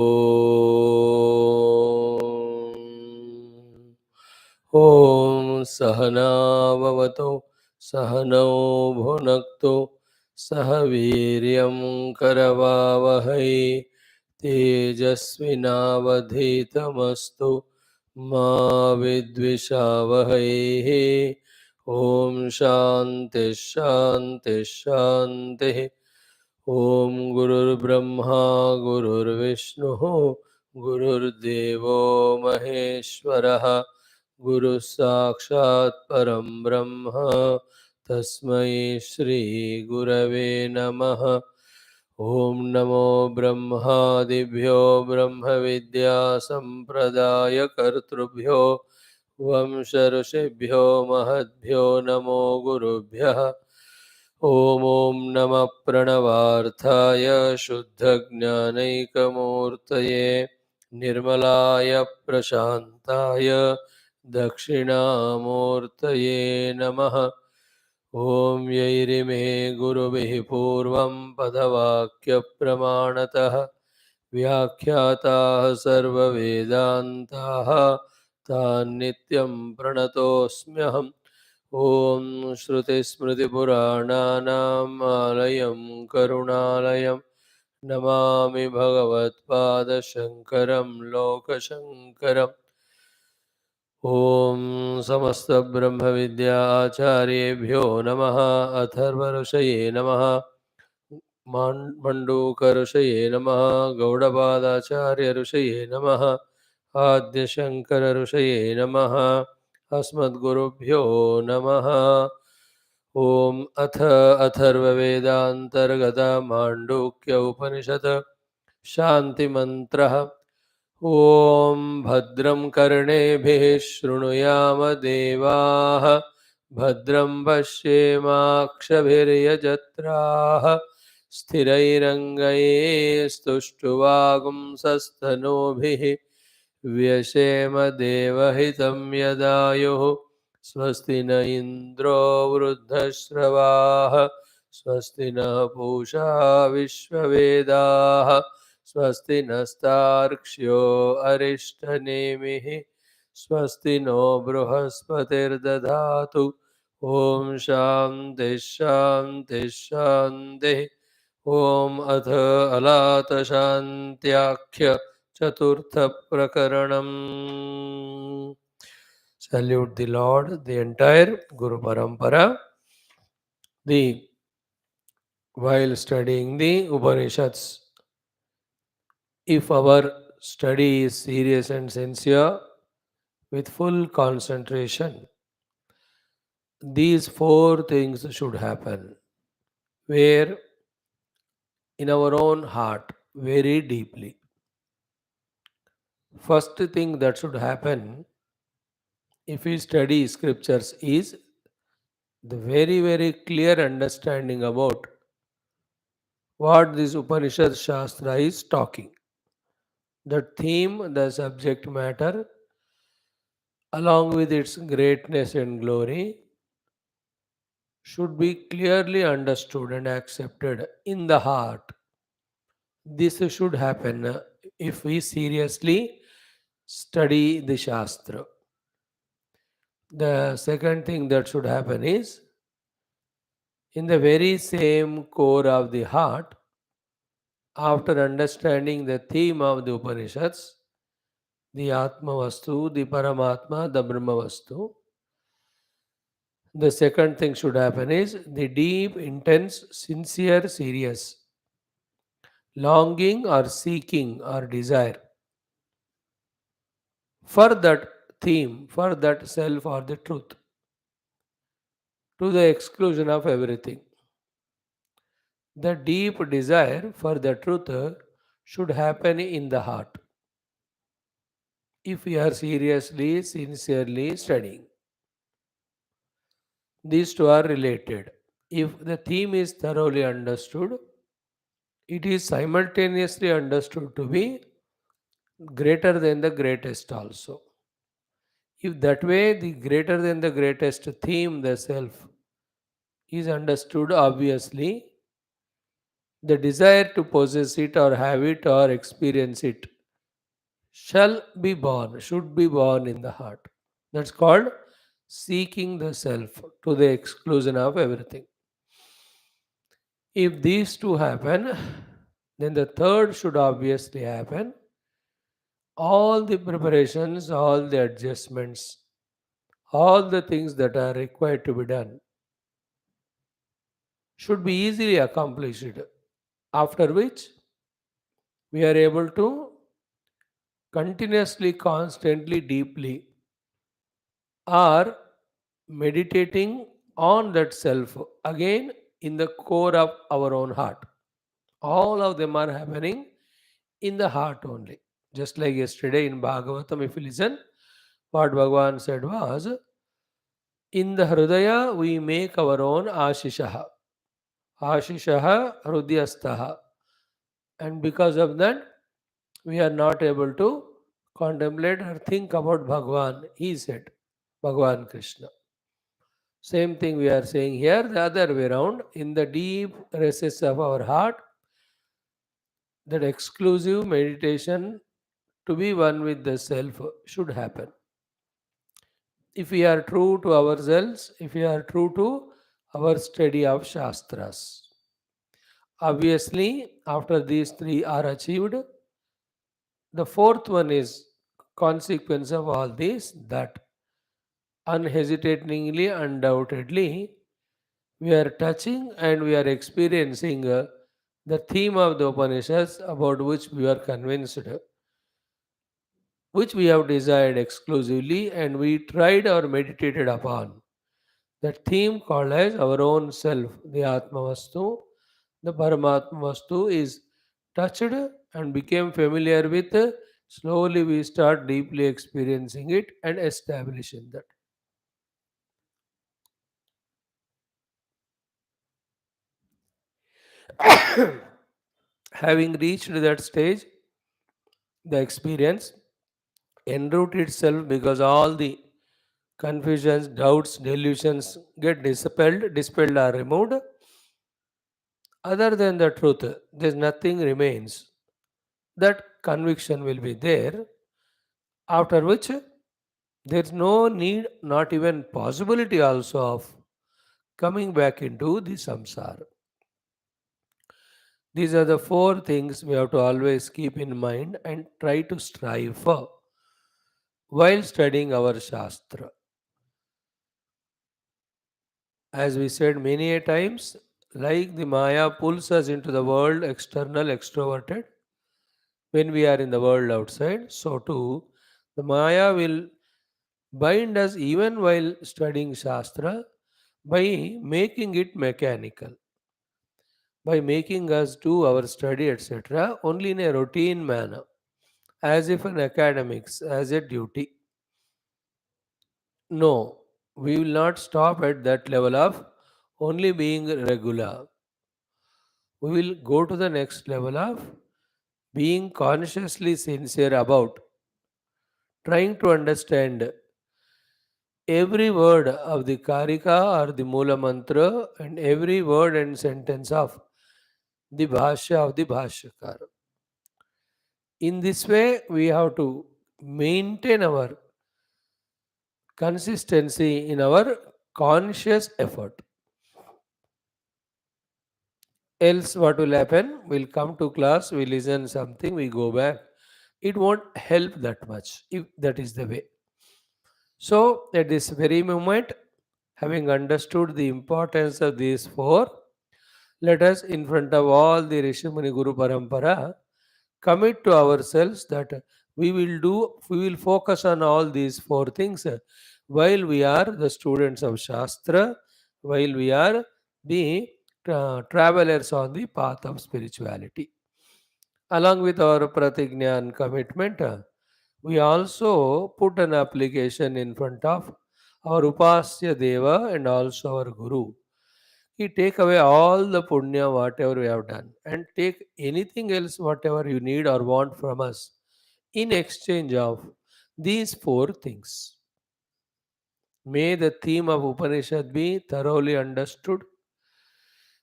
ॐ सहनाववतु सहनौ भुनक्तु सह वीर्यं करवावहै तेजस्विनावधीतमस्तु मा विद्विषावहै। ॐ शान्ति शान्ति शान्तिः। ॐ गुरुर्ब्रह्मा गुरुर्विष्णुः गुरुर्देवो महेश्वरः गुरुः साक्षात् परं ब्रह्म तस्मै श्री गुरवे नमः। ॐ नमो ब्रह्मादिभ्यो ब्रह्मविद्या सम्प्रदायकर्तृभ्यो वंश ऋषिभ्यो महद्भ्यो नमो गुरुभ्यः। ॐ नमः प्रणवार्थाय शुद्धज्ञानैकमूर्तये निर्मलाय प्रशान्ताय दक्षिणामूर्तये नमः। ॐ यैरिमे गुरुभिः पूर्वं पदवाक्यप्रमाणतः व्याख्याताः सर्ववेदान्ताः तान् नित्यं प्रणतोऽस्म्यहम्। ॐ श्रुतिस्मृतिपुराणानाम् आलयं करुणालयं नमामि भगवत्पादशङ्करं लोकशङ्करम्। ॐ समस्तब्रह्मविद्याचार्येभ्यो नमः। अथर्वऋषये नमः, मण्डूकऋषये नमः, गौडपादाचार्यऋषये नमः, आद्यशङ्करऋषये नमः। अस्मद्गुरुभ्यो नमः। ॐ अथ अथर्ववेदान्तर्गत माण्डूक्य उपनिषत् शान्तिमन्त्रः। ॐ भद्रं कर्णेभिः शृणुयाम देवाः भद्रं पश्येमाक्षभिर्यजत्राः स्थिरैरङ्गैस्तुष्टुवागुंसस्तनूभिः व्यशेम देवहितं यदायुः। स्वस्ति न इन्द्रो वृद्धश्रवाः स्वस्ति नः पूषा विश्ववेदाः स्वस्ति नस्तार्क्ष्यो अरिष्टनेमिः स्वस्ति नो बृहस्पतिर्दधातु। ॐ शान्ति शान्ति शान्तिः। ॐ अथ अलातशान्त्याख्य चतुर्थ प्रकरणम्। Salute the Lord, the entire Guru Parampara. While studying the Upanishads, if our study is serious and sincere, with full concentration, these four things should happen, where in our own heart, very deeply. First thing that should happen if we study scriptures is the very, very clear understanding about what this Upanishad Shastra is talking. The theme, the subject matter, along with its greatness and glory, should be clearly understood and accepted in the heart. This should happen if we seriously study the Shastra. The second thing that should happen is, in the very same core of the heart, after understanding the theme of the Upanishads, the Atma Vastu, the Paramatma, the Brahma Vastu, the second thing should happen is the deep, intense, sincere, serious longing or seeking or desire for that theme, for that self or the truth, to the exclusion of everything. The deep desire for the truth should happen in the heart if we are seriously, sincerely studying. These two are related. If the theme is thoroughly understood, it is simultaneously understood to be greater than the greatest also. If that way the greater than the greatest theme, the self, is understood obviously, The desire to possess it or have it or experience it should be born in the heart. That's called seeking the self to the exclusion of everything. If these two happen, then the third should obviously happen. All the preparations, all the adjustments, all the things that are required to be done should be easily accomplished. After which we are able to continuously, constantly, deeply, are meditating on that self again in the core of our own heart. All of them are happening in the heart only. Just like yesterday in Bhagavatam, if you listen, what Bhagavan said was, in the Hridaya we make our own Ashishaha. Ashishaha Hrudyastaha. And because of that, we are not able to contemplate or think about Bhagavan, he said, Bhagavan Krishna. Same thing we are saying here, the other way around. In the deep recesses of our heart, that exclusive meditation to be one with the self should happen. If we are true to ourselves, if we are true to our study of Shastras. Obviously, after these three are achieved, the fourth one is consequence of all this, that unhesitatingly, undoubtedly, we are touching and we are experiencing the theme of the Upanishads about which we are convinced, which we have desired exclusively and we tried or meditated upon. That theme called as our own self, the Atma Vastu, the Paramatma Vastu is touched and became familiar with. Slowly we start deeply experiencing it and establishing that. Having reached that stage, the experience enroot itself because all the confusions, doubts, delusions get dispelled or removed. Other than the truth, there's nothing remains. That conviction will be there, after which there's no need, not even possibility also of coming back into the samsara. These are the four things we have to always keep in mind and try to strive for while studying our Shastra. As we said many a times, like the Maya pulls us into the world, external, extroverted, when we are in the world outside, so too the Maya will bind us even while studying Shastra by making it mechanical, by making us do our study, etc., only in a routine manner, as if an academics, as a duty. No, we will not stop at that level of only being regular. We will go to the next level of being consciously sincere about trying to understand every word of the Karika or the Mula Mantra and every word and sentence of the Bhashya of the Bhashyakara. In this way, we have to maintain our consistency in our conscious effort. Else, what will happen? We'll come to class, we listen something, we go back. It won't help that much if that is the way. So, at this very moment, having understood the importance of these four, let us, in front of all the Rishimuni Guru Parampara, commit to ourselves that we will focus on all these four things while we are the students of Shastra, while we are the travelers on the path of spirituality. Along with our pratigna and commitment, we also put an application in front of our Upasya Deva and also our Guru. He take away all the punya, whatever we have done, and take anything else, whatever you need or want from us, in exchange of these four things. May the theme of Upanishad be thoroughly understood.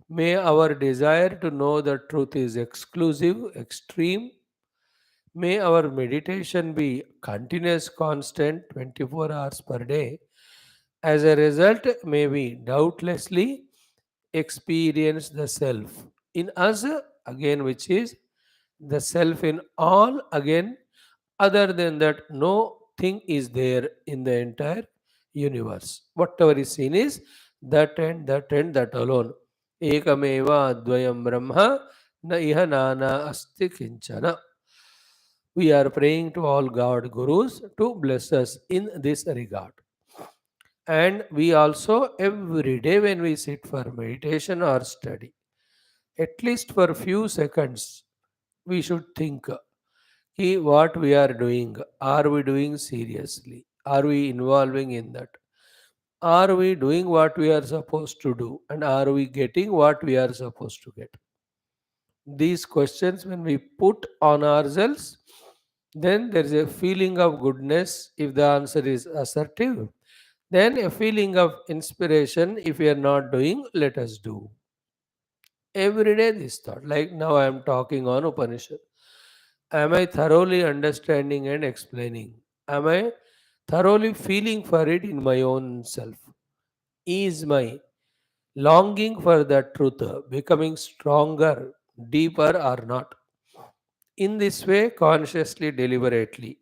May our desire to know the truth is exclusive, extreme. May our meditation be continuous, constant, 24 hours per day. As a result, may we doubtlessly experience the self in us again, which is the self in all again. Other than that, no thing is there in the entire universe. Whatever is seen is that and that alone. Ekameva advayam brahma na iha nana asti kinchana. We are praying to all God Gurus to bless us in this regard. And we also, every day when we sit for meditation or study, at least for few seconds, we should think what we are doing. Are we doing seriously? Are we involving in that? Are we doing what we are supposed to do? And are we getting what we are supposed to get? These questions, when we put on ourselves, then there is a feeling of goodness if the answer is assertive. Then a feeling of inspiration if we are not doing, let us do. Every day this thought, like now I am talking on Upanishad. Am I thoroughly understanding and explaining? Am I thoroughly feeling for it in my own self? Is my longing for that truth becoming stronger, deeper, or not? In this way, consciously, deliberately,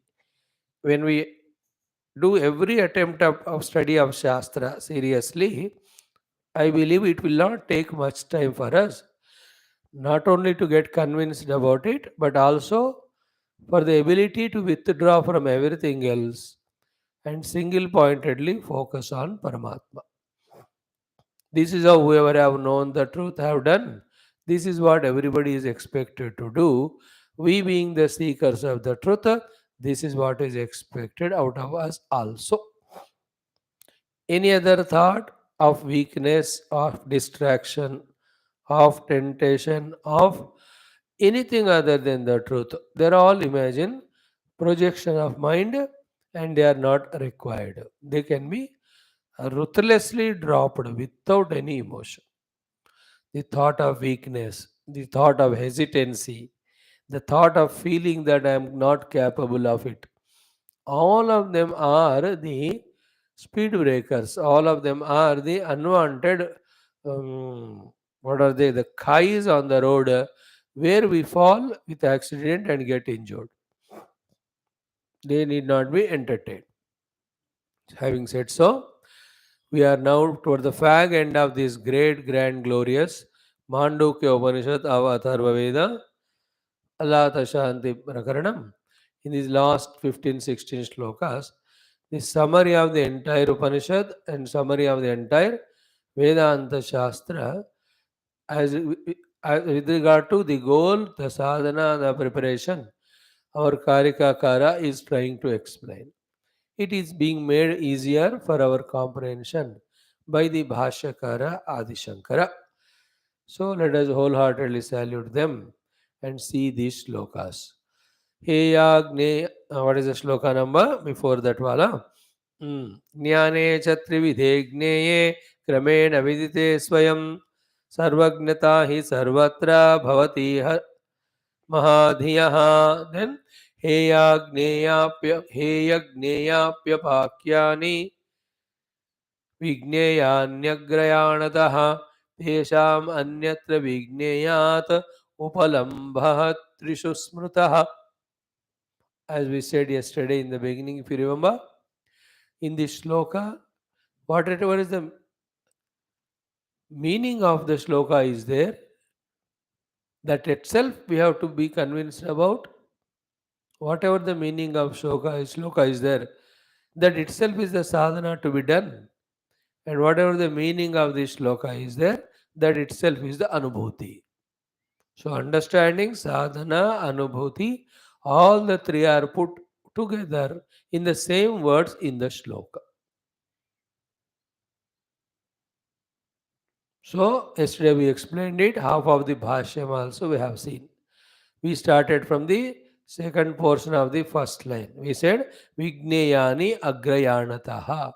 when we do every attempt of study of Shastra seriously, I believe it will not take much time for us, not only to get convinced about it, but also for the ability to withdraw from everything else and single pointedly focus on Paramatma. This is how whoever have known the truth have done. This is what everybody is expected to do. We being the seekers of the truth, this is what is expected out of us also. Any other thought of weakness, of distraction, of temptation, of anything other than the truth, they're all imagine projection of mind and they are not required. They can be ruthlessly dropped without any emotion. The thought of weakness, the thought of hesitancy, the thought of feeling that I am not capable of it, all of them are the speed breakers. All of them are the unwanted, what are they? The kais on the road where we fall with accident and get injured. They need not be entertained. Having said so, we are now toward the fag end of this great, grand, glorious Mandukya Upanishad of Atharva Veda, ALAATHA Shanti Prakaranam. In these last 15, 16 slokas, the summary of the entire Upanishad and summary of the entire Vedanta Shastra with regard to the goal, the sadhana, the preparation, our Karika Kara is trying to explain. It is being made easier for our comprehension by the Bhashyakara Adi Shankara. So let us wholeheartedly salute them and see these slokas. Heyagne, what is the sloka number before that wala? Jnane cha trividhe gneye krameణ vidite swayam sarvagnata hi sarvatra bhavati mahadhiyaha. Then हेयज्ञेयाप्यपाक्यानि विज्ञेयान्यग्रयाणतः तेषाम् अन्यत्र विज्ञेयात् उपलम्भः त्रिषु स्मृतः. As we said yesterday in the beginning, if you remember, in this shloka, whatever is the meaning of the shloka is there, that itself we have to be convinced about. Whatever the meaning of shloka is there, that itself is the sadhana to be done. And whatever the meaning of this shloka is there, that itself is the anubhuti. So understanding, sadhana, anubhuti, all the three are put together in the same words in the shloka. So yesterday we explained it, half of the bhashyam also we have seen. We started from the second portion of the first line. We said Vigneyani Agrayanataha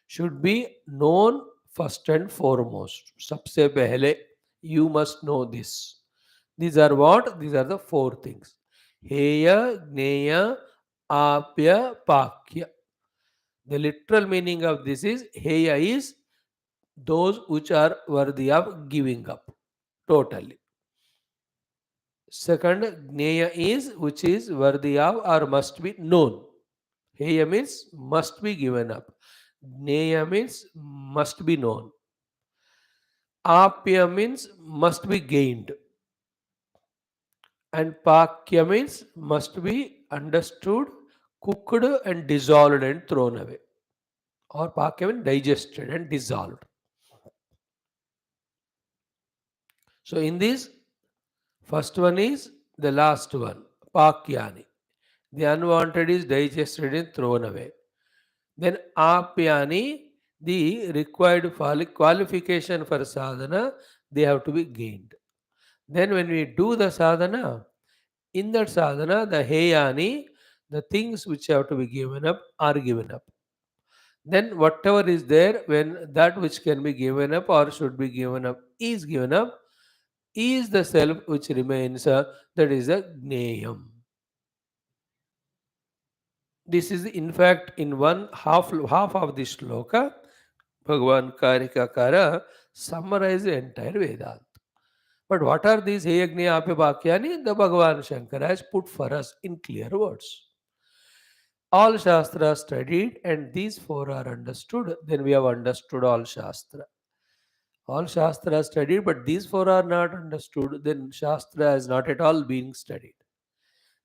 should be known first and foremost. Sabse pehle. You must know this. These are what? These are the four things. Heya, Gneya, Apya, Pakya. The literal meaning of this is Heya is those which are worthy of giving up totally. Second, Gneya is which is worthy of or must be known. Heya means must be given up. Gneya means must be known. Apya means must be gained. And Pakya means must be understood, cooked and dissolved and thrown away. Or Pakya means digested and dissolved. So in this, first one is the last one, Pakyani. The unwanted is digested and thrown away. Then Apyani, the required qualification for sadhana, they have to be gained. Then when we do the sadhana, in that sadhana, the Heyani, the things which have to be given up are given up. Then whatever is there, when that which can be given up or should be given up is given up, is the self which remains, that is a Gneyam. This is in fact in one half of this shloka, Bhagavan Karika Kara summarized the entire Vedanta. But what are these Heyagnya Apibakyani? The Bhagavan Shankara has put for us in clear words. All Shastra studied and these four are understood, then we have understood all Shastra. All Shastra studied, but these four are not understood, then Shastra has not at all been studied.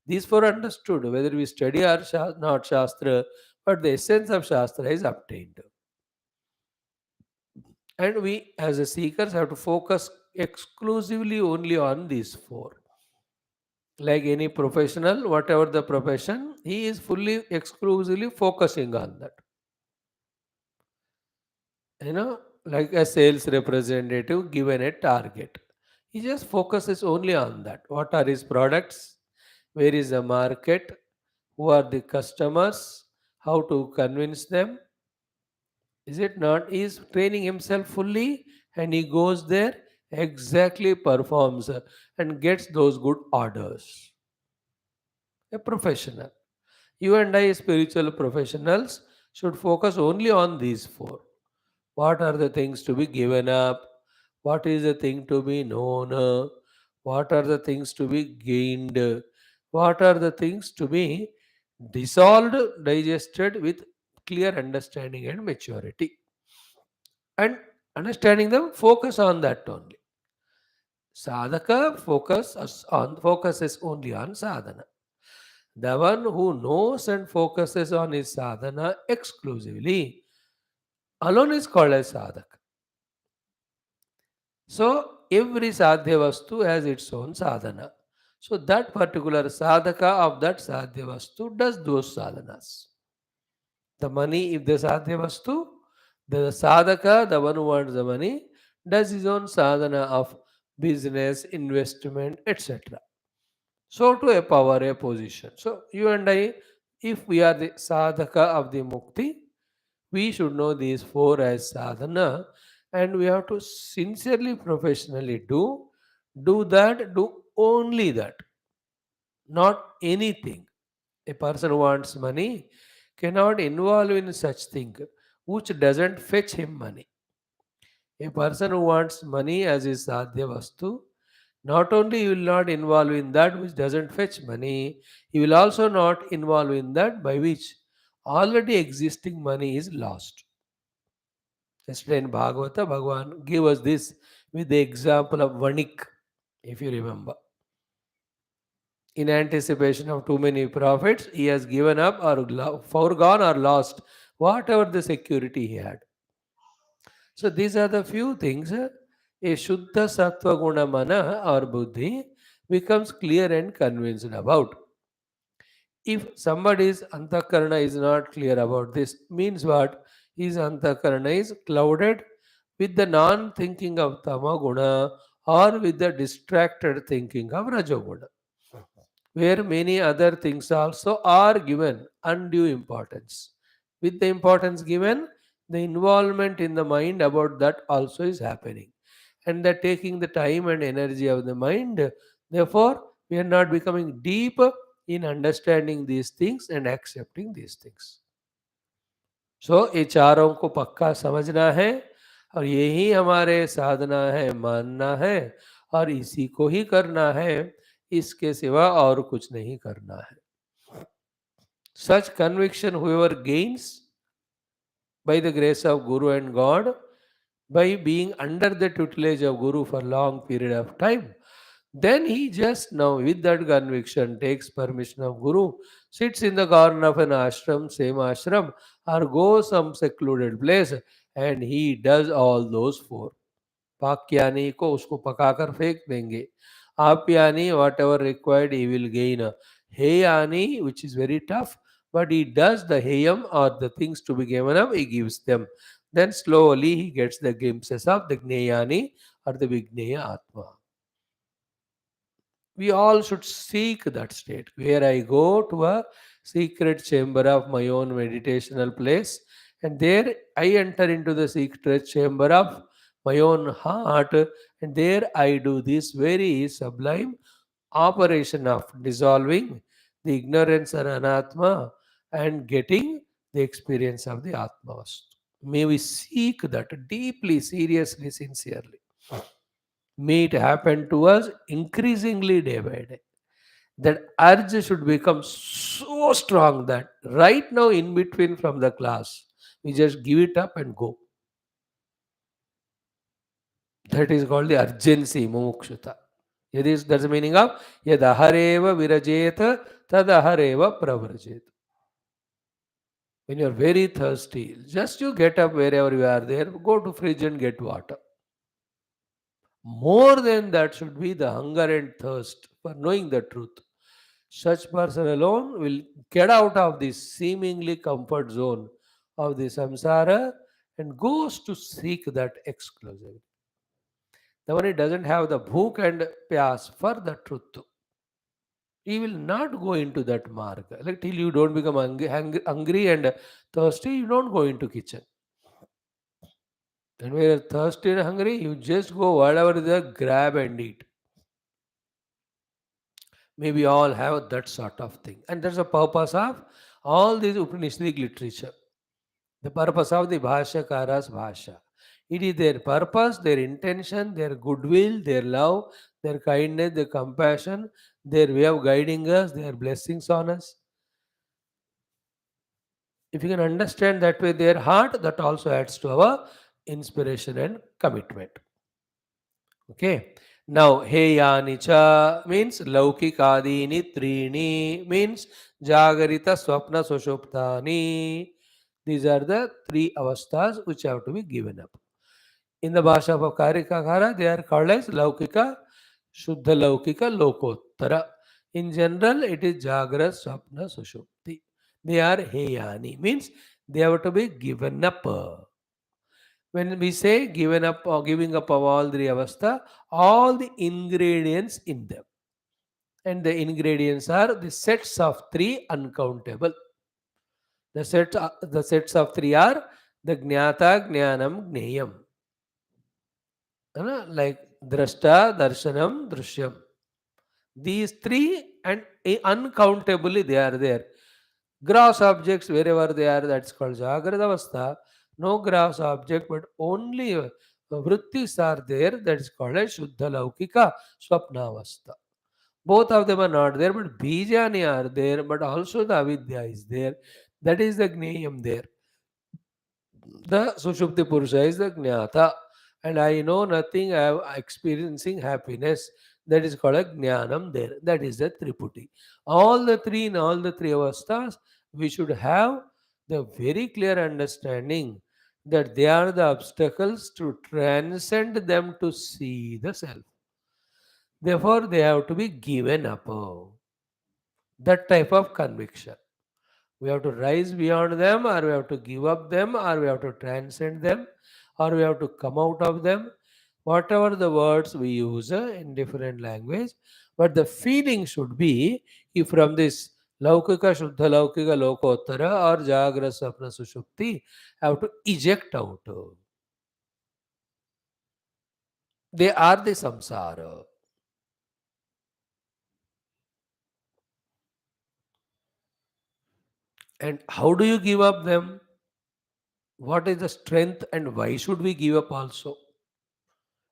These four understood, whether we study or not Shastra, but the essence of Shastra is obtained. And we as a seekers have to focus exclusively only on these four. Like any professional, whatever the profession, he is fully exclusively focusing on that. Like a sales representative given a target, he just focuses only on that. What are his products, where is the market, who are the customers, how to convince them. Is it not? He is training himself fully and he goes there, exactly performs, and gets those good orders. A professional. You and I, spiritual professionals, should focus only on these four. What are the things to be given up? What is the thing to be known? What are the things to be gained? What are the things to be dissolved, digested with clear understanding and maturity? And understanding them, focus on that only. Sadhaka focuses only on sadhana. The one who knows and focuses on his sadhana exclusively alone is called as sadhaka. So every sadhya vastu has its own sadhana. So that particular sadhaka of that sadhya vastu does those sadhanas. The money, if the sadhya vastu, the sadhaka, the one who wants the money, does his own sadhana of business, investment, etc. So to a power, a position. So you and I, if we are the sadhaka of the mukti, we should know these four as sadhana, and we have to sincerely, professionally do that, do only that, not anything. A person who wants money cannot involve in such thing which doesn't fetch him money. A person who wants money as his sadhya vastu, not only he will not involve in that which doesn't fetch money, he will also not involve in that by which already existing money is lost. Yesterday in Bhagavata, Bhagavan gave us this with the example of Vanik, if you remember. In anticipation of too many profits, he has given up or foregone or lost whatever the security he had. So these are the few things. A Shuddha Sattva Guna Mana or Buddhi becomes clear and convinced about. If somebody's antakarana is not clear about this, means what? His antakarana is clouded with the non-thinking of tamaguna or with the distracted thinking of rajoguna, where many other things also are given undue importance. With the importance given, the involvement in the mind about that also is happening. and they're taking the time and energy of the mind. Therefore, we are not becoming deep in understanding these things and accepting these things. सो ये चारों को पक्का समझना है और यही हमारे साधना है, मानना है और इसी को ही करना है, इसके सिवा और कुछ नहीं करना है. Such conviction whoever gains by the grace of Guru and God, by being under the tutelage of Guru for long period of time, then he just now with that conviction takes permission of Guru, sits in the corner of an ashram, same ashram, or goes some secluded place, and he does all those four. पाक्यानि को उसको पकाकर फेंक देंगे. आप्यानि whatever required he will gain. Heyani, which is very tough, but he does the heyam or the things to be given up, he gives them. Then slowly he gets the glimpses of the gneyani or the vigneya atma. We all should seek that state where I go to a secret chamber of my own meditational place, and there I enter into the secret chamber of my own heart, and there I do this very sublime operation of dissolving the ignorance and anatma and getting the experience of the atma. May we seek that deeply, seriously, sincerely. May it happen to us increasingly day by day. That urge should become so strong that right now, in between from the class, we just give it up and go. That is called the urgency, mumukshata. That's the meaning of yadahareva virajeta tadahareva pravrajeta. When you are very thirsty, just you get up wherever you are there, go to fridge and get water. More than that should be the hunger and thirst for knowing the truth. Such person alone will get out of this seemingly comfort zone of the samsara and goes to seek that exclusively. The one who doesn't have the bhook and pyas for the truth, he will not go into that marga. Like till you don't become hungry and thirsty, you don't go into kitchen. And when you're thirsty and hungry, you just go whatever is there, grab and eat. Maybe all have that sort of thing. And that's the purpose of all this Upanishadic literature. The purpose of the Bhashakara's Bhasha. It is their purpose, their intention, their goodwill, their love, their kindness, their compassion, their way of guiding us, their blessings on us. If you can understand that way their heart, that also adds to our inspiration and commitment. Okay. Now, Heyani cha means Laukikadini Trini means Jagarita Swapna Sushuptani. These are the three avasthas which have to be given up. In the Bhasha of Karika, they are called as Laukika, Shuddha Laukika, Lokottara. In general, it is Jagra, Swapna, Sushupti. They are Heyani, means they have to be given up. When we say given up or giving up of all three avastha, all the ingredients in them. And the ingredients are the sets of three uncountable. The sets of three are the Jnata, Jnanam, Gneyam. Like Drashta, Darshanam, Drishyam. These three and uncountably they are there. Gross objects wherever they are, that's called Jagrata Avastha. No gross object, but only vrittis are there, that is called as Shuddha Laukika Swapna Avastha. Both of them are not there, but Bijani are there, but also the Avidya is there. That is the Gneyam there. The Sushupti Purusha is the Jnata. And I know nothing, I am experiencing happiness. That is called a Jnanam there. That is the Triputi. All the three in all the three avasthas, we should have the very clear understanding that they are the obstacles to transcend them to see the self. Therefore, they have to be given up. That type of conviction. We have to rise beyond them, or we have to give up them, or we have to transcend them, or we have to come out of them. Whatever the words we use in different language, but the feeling should be if from this Laukika, Shuddha Laukika, Lokottara or Jagra Sapna Sushupti, have to eject out. They are the samsara. And how do you give up them? What is the strength and why should we give up also?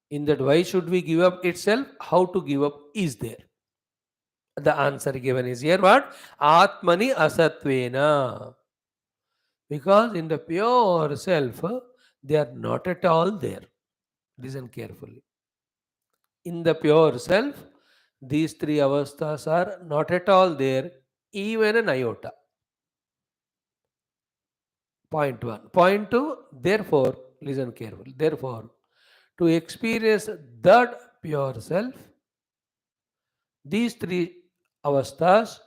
In that why should we give up itself, how to give up is there. The answer given is here what? Atmani asatvena. Because in the pure self, they are not at all there. Listen carefully. In the pure self, these three avasthas are not at all there, even an iota. Point one. Point two, therefore, listen carefully. Therefore, to experience that pure self, these three avasthas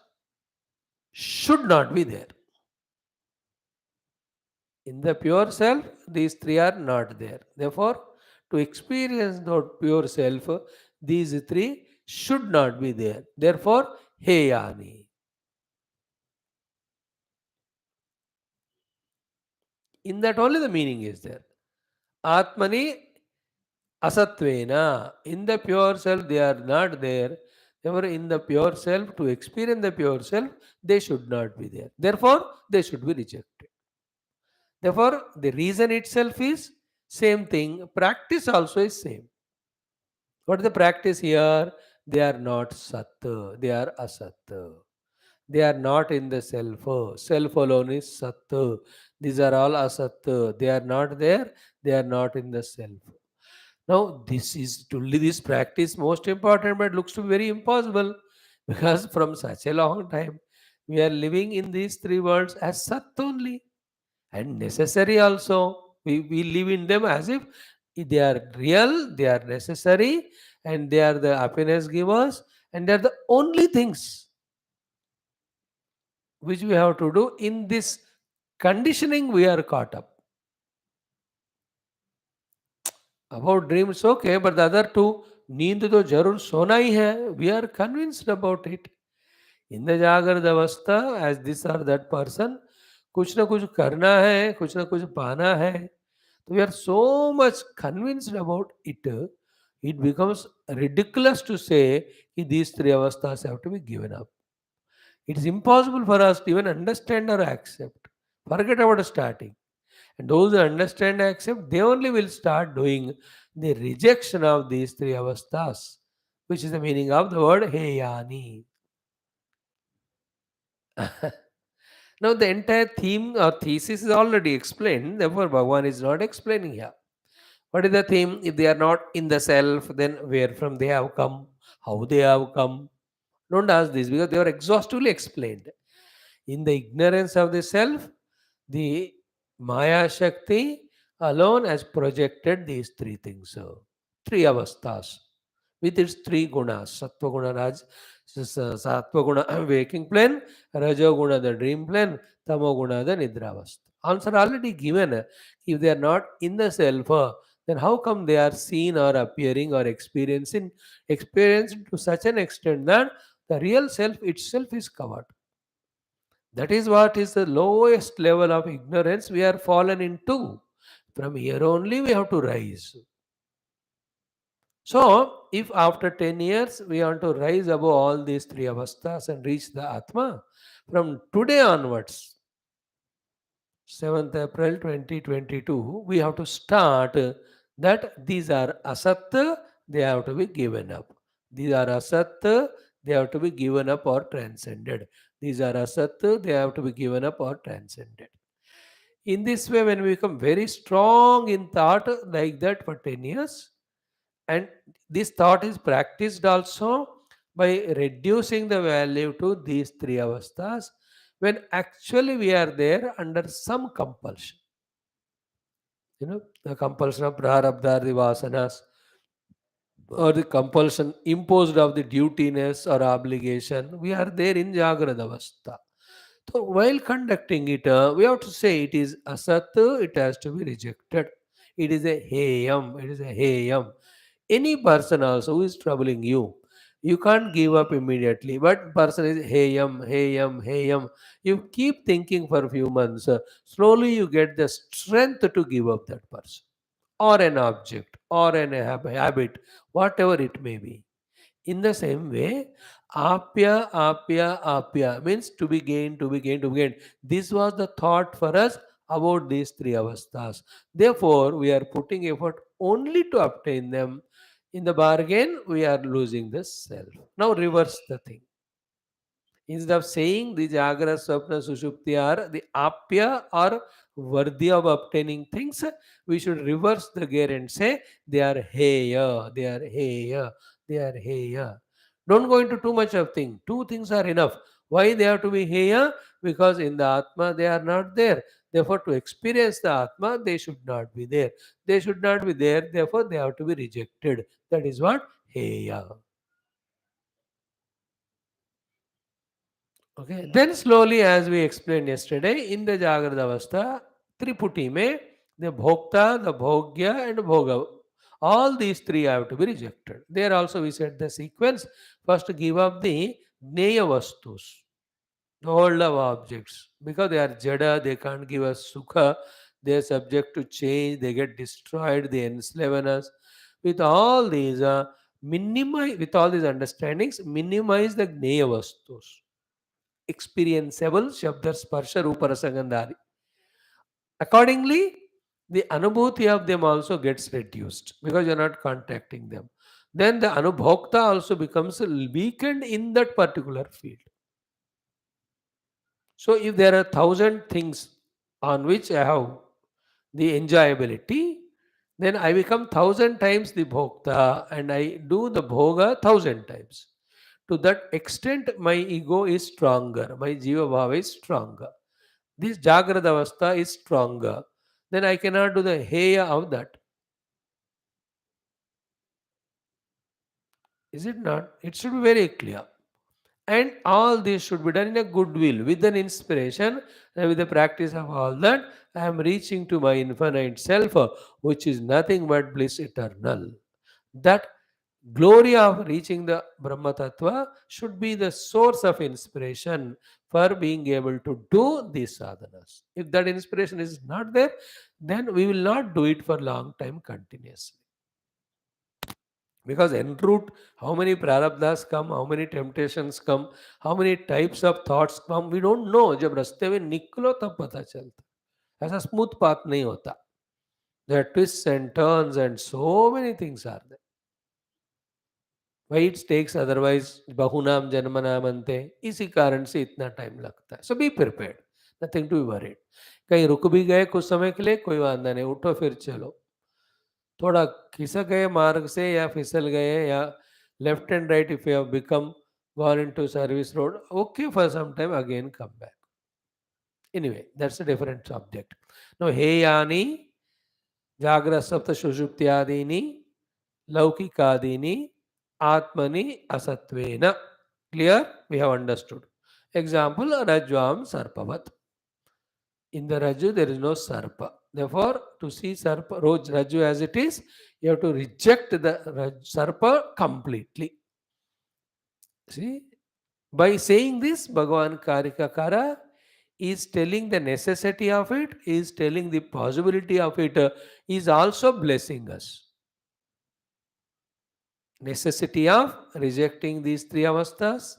should not be there. In the pure self, these three are not there. Therefore, to experience the pure self, these three should not be there. Therefore, heyani. In that only the meaning is there. Atmani asatvena. In the pure self, they are not there. Therefore, in the pure self, to experience the pure self, they should not be there. Therefore, they should be rejected. Therefore, the reason itself is same thing. Practice also is same. What is the practice here? They are not sat, they are asat. They are not in the self. Self alone is sat. These are all asat. They are not there. They are not in the self. Now, this is to this practice most important, but looks to be very impossible because from such a long time we are living in these three worlds as sat only and necessary also. We live in them as if they are real, they are necessary, and they are the happiness givers, and they are the only things which we have to do. In this conditioning we are caught up. About dreams, okay, but the other two, नींद तो जरूर सोना ही है. We are convinced about it. In the जागृत अवस्था, as this or that person, कुछ ना कुछ करना है, कुछ ना कुछ पाना है. We are so much convinced about it, it becomes ridiculous to say that these three avasthas have to be given up. It is impossible for us to even understand or accept. Forget about starting. And those who understand and accept, they only will start doing the rejection of these three avasthas, which is the meaning of the word heyani. Now, the entire theme or thesis is already explained, therefore, Bhagavan is not explaining here. What is the theme? If they are not in the self, then where from they have come, how they have come. Don't ask this because they are exhaustively explained. In the ignorance of the self, the Maya Shakti alone has projected these three things. So, three avasthas with its three gunas: Sattva Guna, Sattva Guna waking plane, Rajo Guna the dream plane, Tamo Guna the Nidravastha. Answer already given. If they are not in the self, then how come they are seen or appearing or experienced to such an extent that the real self itself is covered? That is what is the lowest level of ignorance we are fallen into. From here only we have to rise. So, if after 10 years we want to rise above all these three avasthas and reach the Atma, from today onwards, 7th April 2022, we have to start that these are asat, they have to be given up. These are asat, they have to be given up or transcended. These are asat, they have to be given up or transcended. In this way, when we become very strong in thought like that for 10 years, and this thought is practiced also by reducing the value to these three avasthas, when actually we are there under some compulsion. The compulsion of prarabdha, the vasanas, or the compulsion imposed of the dutiness or obligation, we are there in Jagrada Avastha. So while conducting it, we have to say it is asat, it has to be rejected. It is a heyam, it is a heyam. Any person also who is troubling you, you can't give up immediately. But person is heyam, heyam, heyam. You keep thinking for a few months. Slowly you get the strength to give up that person. or an object or an habit, whatever it may be. In the same way, apya means to be gained, to be gained, to be gained. This was the thought for us about these three avasthas. Therefore, we are putting effort only to obtain them. In the bargain, we are losing the self. Now, reverse the thing. Instead of saying the Jagra, Swapna, Sushupti are the apya or worthy of obtaining things, we should reverse the gear and say they are heya, they are heya, they are heya. Don't go into too much of thing. Two things are enough. Why they have to be heya? Because in the Atma they are not there. Therefore, to experience the Atma, they should not be there. They should not be there. Therefore, they have to be rejected. That is what heya. Okay. Then slowly, as we explained yesterday, in the Jagrada Avastha, Triputi me, the Bhokta, the Bhogya, and Bhoga. All these three have to be rejected. There also we said the sequence. First give up the Jnaya Vastus, the world of objects. Because they are Jada, they can't give us Sukha, they are subject to change, they get destroyed, they enslave us. With all these, minimize, with all these understandings, minimize the Jnaya Vastus, experienceable shabda sparsha rupa rasa gandhari. Accordingly, the anubhuti of them also gets reduced because you're not contacting them. Then the anubhokta also becomes weakened in that particular field. So if there are 1,000 things on which I have the enjoyability, then I become 1,000 times the bhokta and I do the bhoga 1,000 times. To that extent, my ego is stronger, my jiva bhava is stronger. This Jagrada Avastha is stronger, then I cannot do the Heya of that. Is it not? It should be very clear. And all this should be done in a goodwill, with an inspiration, and with the practice of all that, I am reaching to my infinite self, which is nothing but bliss eternal. That glory of reaching the Brahma Tattva should be the source of inspiration for being able to do these sadhanas. If that inspiration is not there, then we will not do it for long time continuously. Because en route, how many prarabdhas come, how many temptations come, how many types of thoughts come, we don't know. जब रास्ते में निकलो तब पता चलता. ऐसा smooth path नहीं होता. There are twists and turns and so many things are there. Why it takes otherwise bahunam janmanam ante, इसी कारण से इतना टाइम लगता है. So be prepared, nothing to be worried. कहीं रुक भी गए कुछ समय के लिए कोई वांधा नहीं, उठो फिर चलो. थोड़ा खिसक गए मार्ग से या फिसल गए या left and right if you have become gone into service road, okay, for some time again come back. Anyway, that's a different subject. Now he yani jagra sapta shushuptyadini laukikadini atmani asatvena. Clear? We have understood. Example, rajvam sarpavat. In the Raju, there is no Sarpa. Therefore, to see Sarpa, Raju as it is, you have to reject the Sarpa completely. See, by saying this, Bhagavan Karikakara is telling the necessity of it, is telling the possibility of it, is also blessing us. Necessity of rejecting these three avasthas,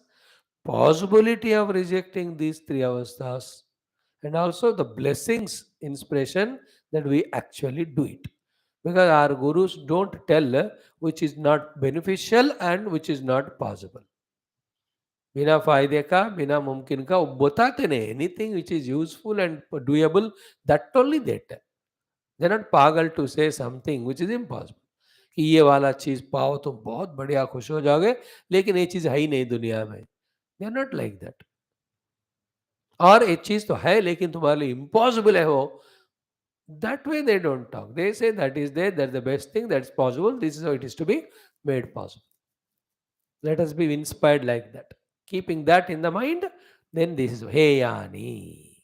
possibility of rejecting these three avasthas, and also the blessings, inspiration that we actually do it. Because our gurus don't tell which is not beneficial and which is not possible. बिना फायदे का बिना मुमकिन का वो बताते नहीं. Anything which is useful and doable, that only they tell. They're not पागल to say something which is impossible. कि ये वाला चीज पाओ तो बहुत बढ़िया खुश हो जाओगे, लेकिन ये चीज है ही नहीं दुनिया में. They are not like that. और एक चीज तो है लेकिन तुम्हारे लिए इम्पॉसिबल है वो. That way they don't talk. They say that is there, that's the best thing, that's possible, this is how it is to be made possible. Let us be inspired like that. Keeping that in the mind, then this is Heyani.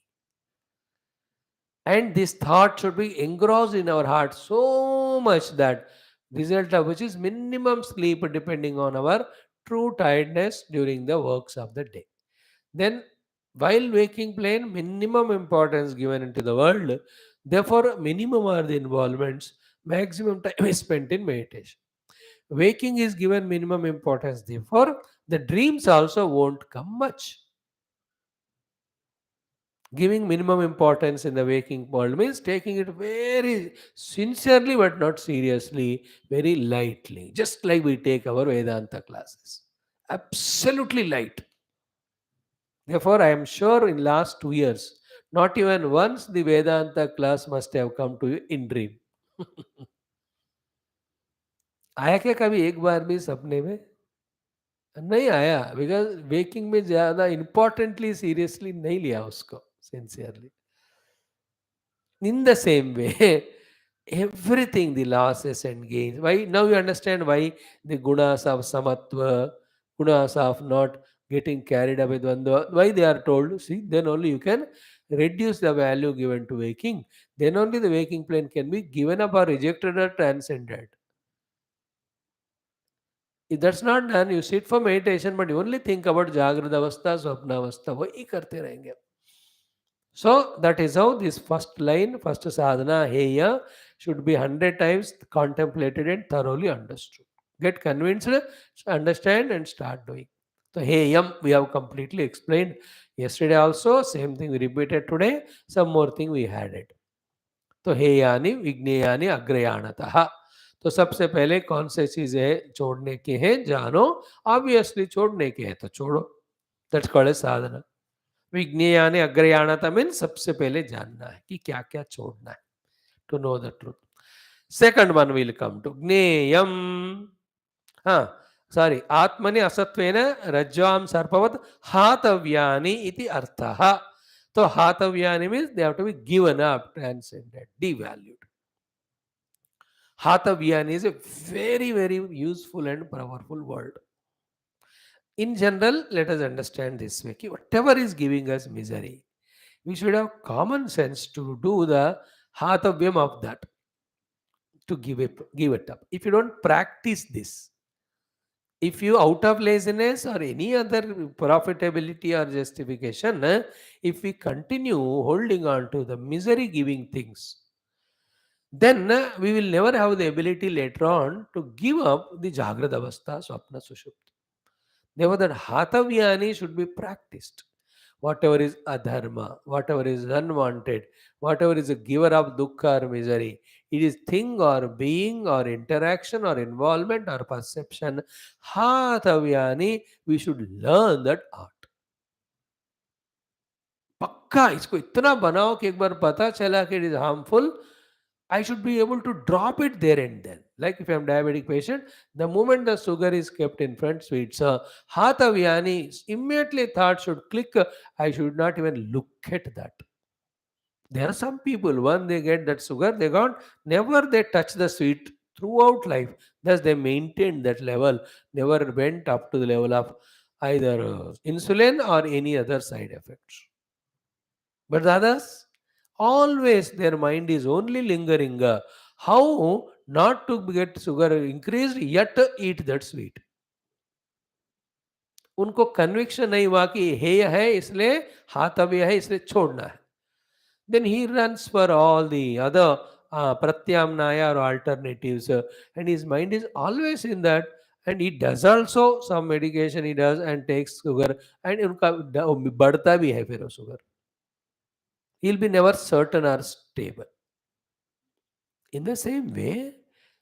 And this thought should be engrossed in our heart so much that result of which is minimum sleep depending on our true tiredness during the works of the day. Then while waking plane, minimum importance given into the world. Therefore, minimum are the involvements. Maximum time is spent in meditation. Waking is given minimum importance. Therefore, the dreams also won't come much. Giving minimum importance in the waking world means taking it very sincerely but not seriously, very lightly, just like we take our Vedanta classes. Absolutely light. Therefore, I am sure in last 2 years, not even once the Vedanta class must have come to you in dream. आया क्या कभी एक बार भी सपने में? नहीं आया, because waking में ज्यादा इंपॉर्टेंटली सीरियसली नहीं लिया उसको sincerely. In the same way, everything, the losses and gains. Why now you understand why the gunas of samatva, gunas of not getting carried away with Dvandva, why they are told, see, then only you can reduce the value given to waking. Then only the waking plane can be given up or rejected or transcended. If that's not done, you sit for meditation, but you only think about Jagrada Avastha, Swapna Avastha, वही करते रहेंगे. So that is how this first line, first sadhana, heya, should be 100 times contemplated and thoroughly understood. Get convinced, understand, and start doing. So heyam, we have completely explained yesterday also. Same thing we repeated today. Some more thing we added. तो हेयानि विज्ञेयानि अग्रयाणतः. तो सबसे पहले कौन से चीजें छोड़ने के हैं जानो. ऑब्वियसली छोड़ने के हैं तो छोड़ो. That's called a sadhana. विज्ञेयानि अग्रयाणता मीन सबसे पहले जानना है कि क्या क्या छोड़ना है. To know the truth. Second one will come to ज्ञेयम. हाँ, सारी आत्मनि असत्वेन रज्ज्वाम सर्पवत हातव्यानि इति अर्थः. तो हातव्यानि means they have to be given up, transcended, devalued. Hatavyani is a very, very useful and powerful word. In general, let us understand this way. Whatever is giving us misery, we should have common sense to do the hatavyam of that, to give it up. If you don't practice this, if you out of laziness or any other profitability or justification, if we continue holding on to the misery giving things, then we will never have the ability later on to give up the Jagrada Avastha, Swapna, Sushupti. Therefore, that Hatavyani should be practiced. Whatever is adharma, whatever is unwanted, whatever is a giver of dukkha or misery, it is thing or being or interaction or involvement or perception. Hatavyani, we should learn that art. पक्का इसको इतना बनाओ कि एक बार पता चला कि it is harmful, I should be able to drop it there and then. Like if I am diabetic patient, the moment the sugar is kept in front, sweets, Hatavyani, immediately thought should click. I should not even look at that. There are some people, when they get that sugar, they got never they touch the sweet throughout life. Thus they maintained that level, never went up to the level of either insulin or any other side effects. But the others, always their mind is only lingering. How not to get sugar increased, yet eat that sweet. उनको conviction नहीं हुआ कि हेय है इसलिए हाथव्य है इसलिए छोड़ना है. Then he runs for all the other pratyamnaya or alternatives, and his mind is always in that. And he does also some medication he does and takes sugar, and उनका बढ़ता भी है फिर वो sugar. He'll be never certain or stable. In the same way,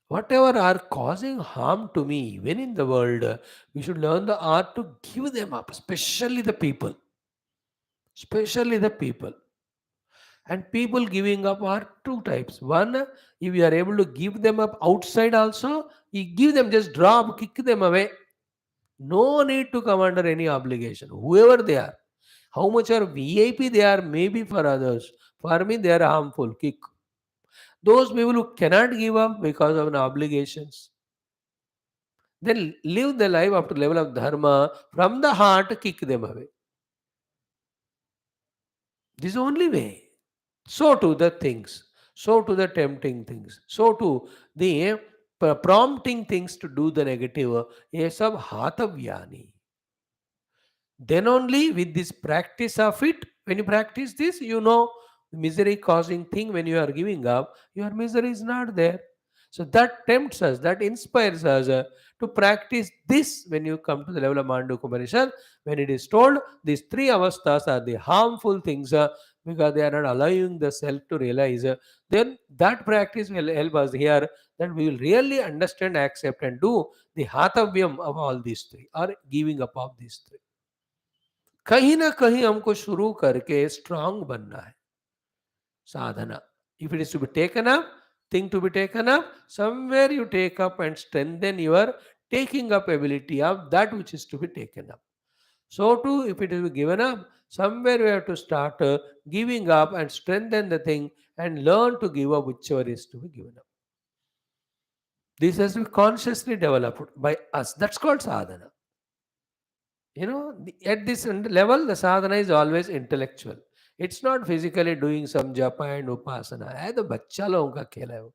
whatever are causing harm to me, even in the world, we should learn the art to give them up, especially the people. Especially the people. And people giving up are two types. One, if you are able to give them up outside also, you give them, just drop, kick them away. No need to come under any obligation, whoever they are. How much are VIP they are, maybe for others. For me, they are harmful. Kick. Those people who cannot give up because of an obligations, then live the life up to the level of dharma. From the heart, kick them away. This is the only way. So to the things, so to the tempting things, so to the prompting things to do the negative, ye sab hatavyani. Then only with this practice of it, when you practice this, you know the misery causing thing when you are giving up, your misery is not there. So that tempts us, that inspires us to practice this. When you come to the level of Mandukya Upanishad, when it is told these three avasthas are the harmful things, because they are not allowing the self to realize, then that practice will help us here, that we will really understand, accept and do the hatavyam of all these three, or giving up of these three. कहीं ना कहीं हमको शुरू करके strong बनना है sadhana. If it is to be taken up, thing to be taken up, somewhere you take up and strengthen your taking up ability of that which is to be taken up. So too, if it is to be given up, somewhere we have to start giving up and strengthen the thing and learn to give up whichever is to be given up. This has to be consciously developed by us. That's called sadhana. At this level, the sadhana is always intellectual. It's not physically doing some japa and upasana. है तो बच्चा लोगों का खेल है वो.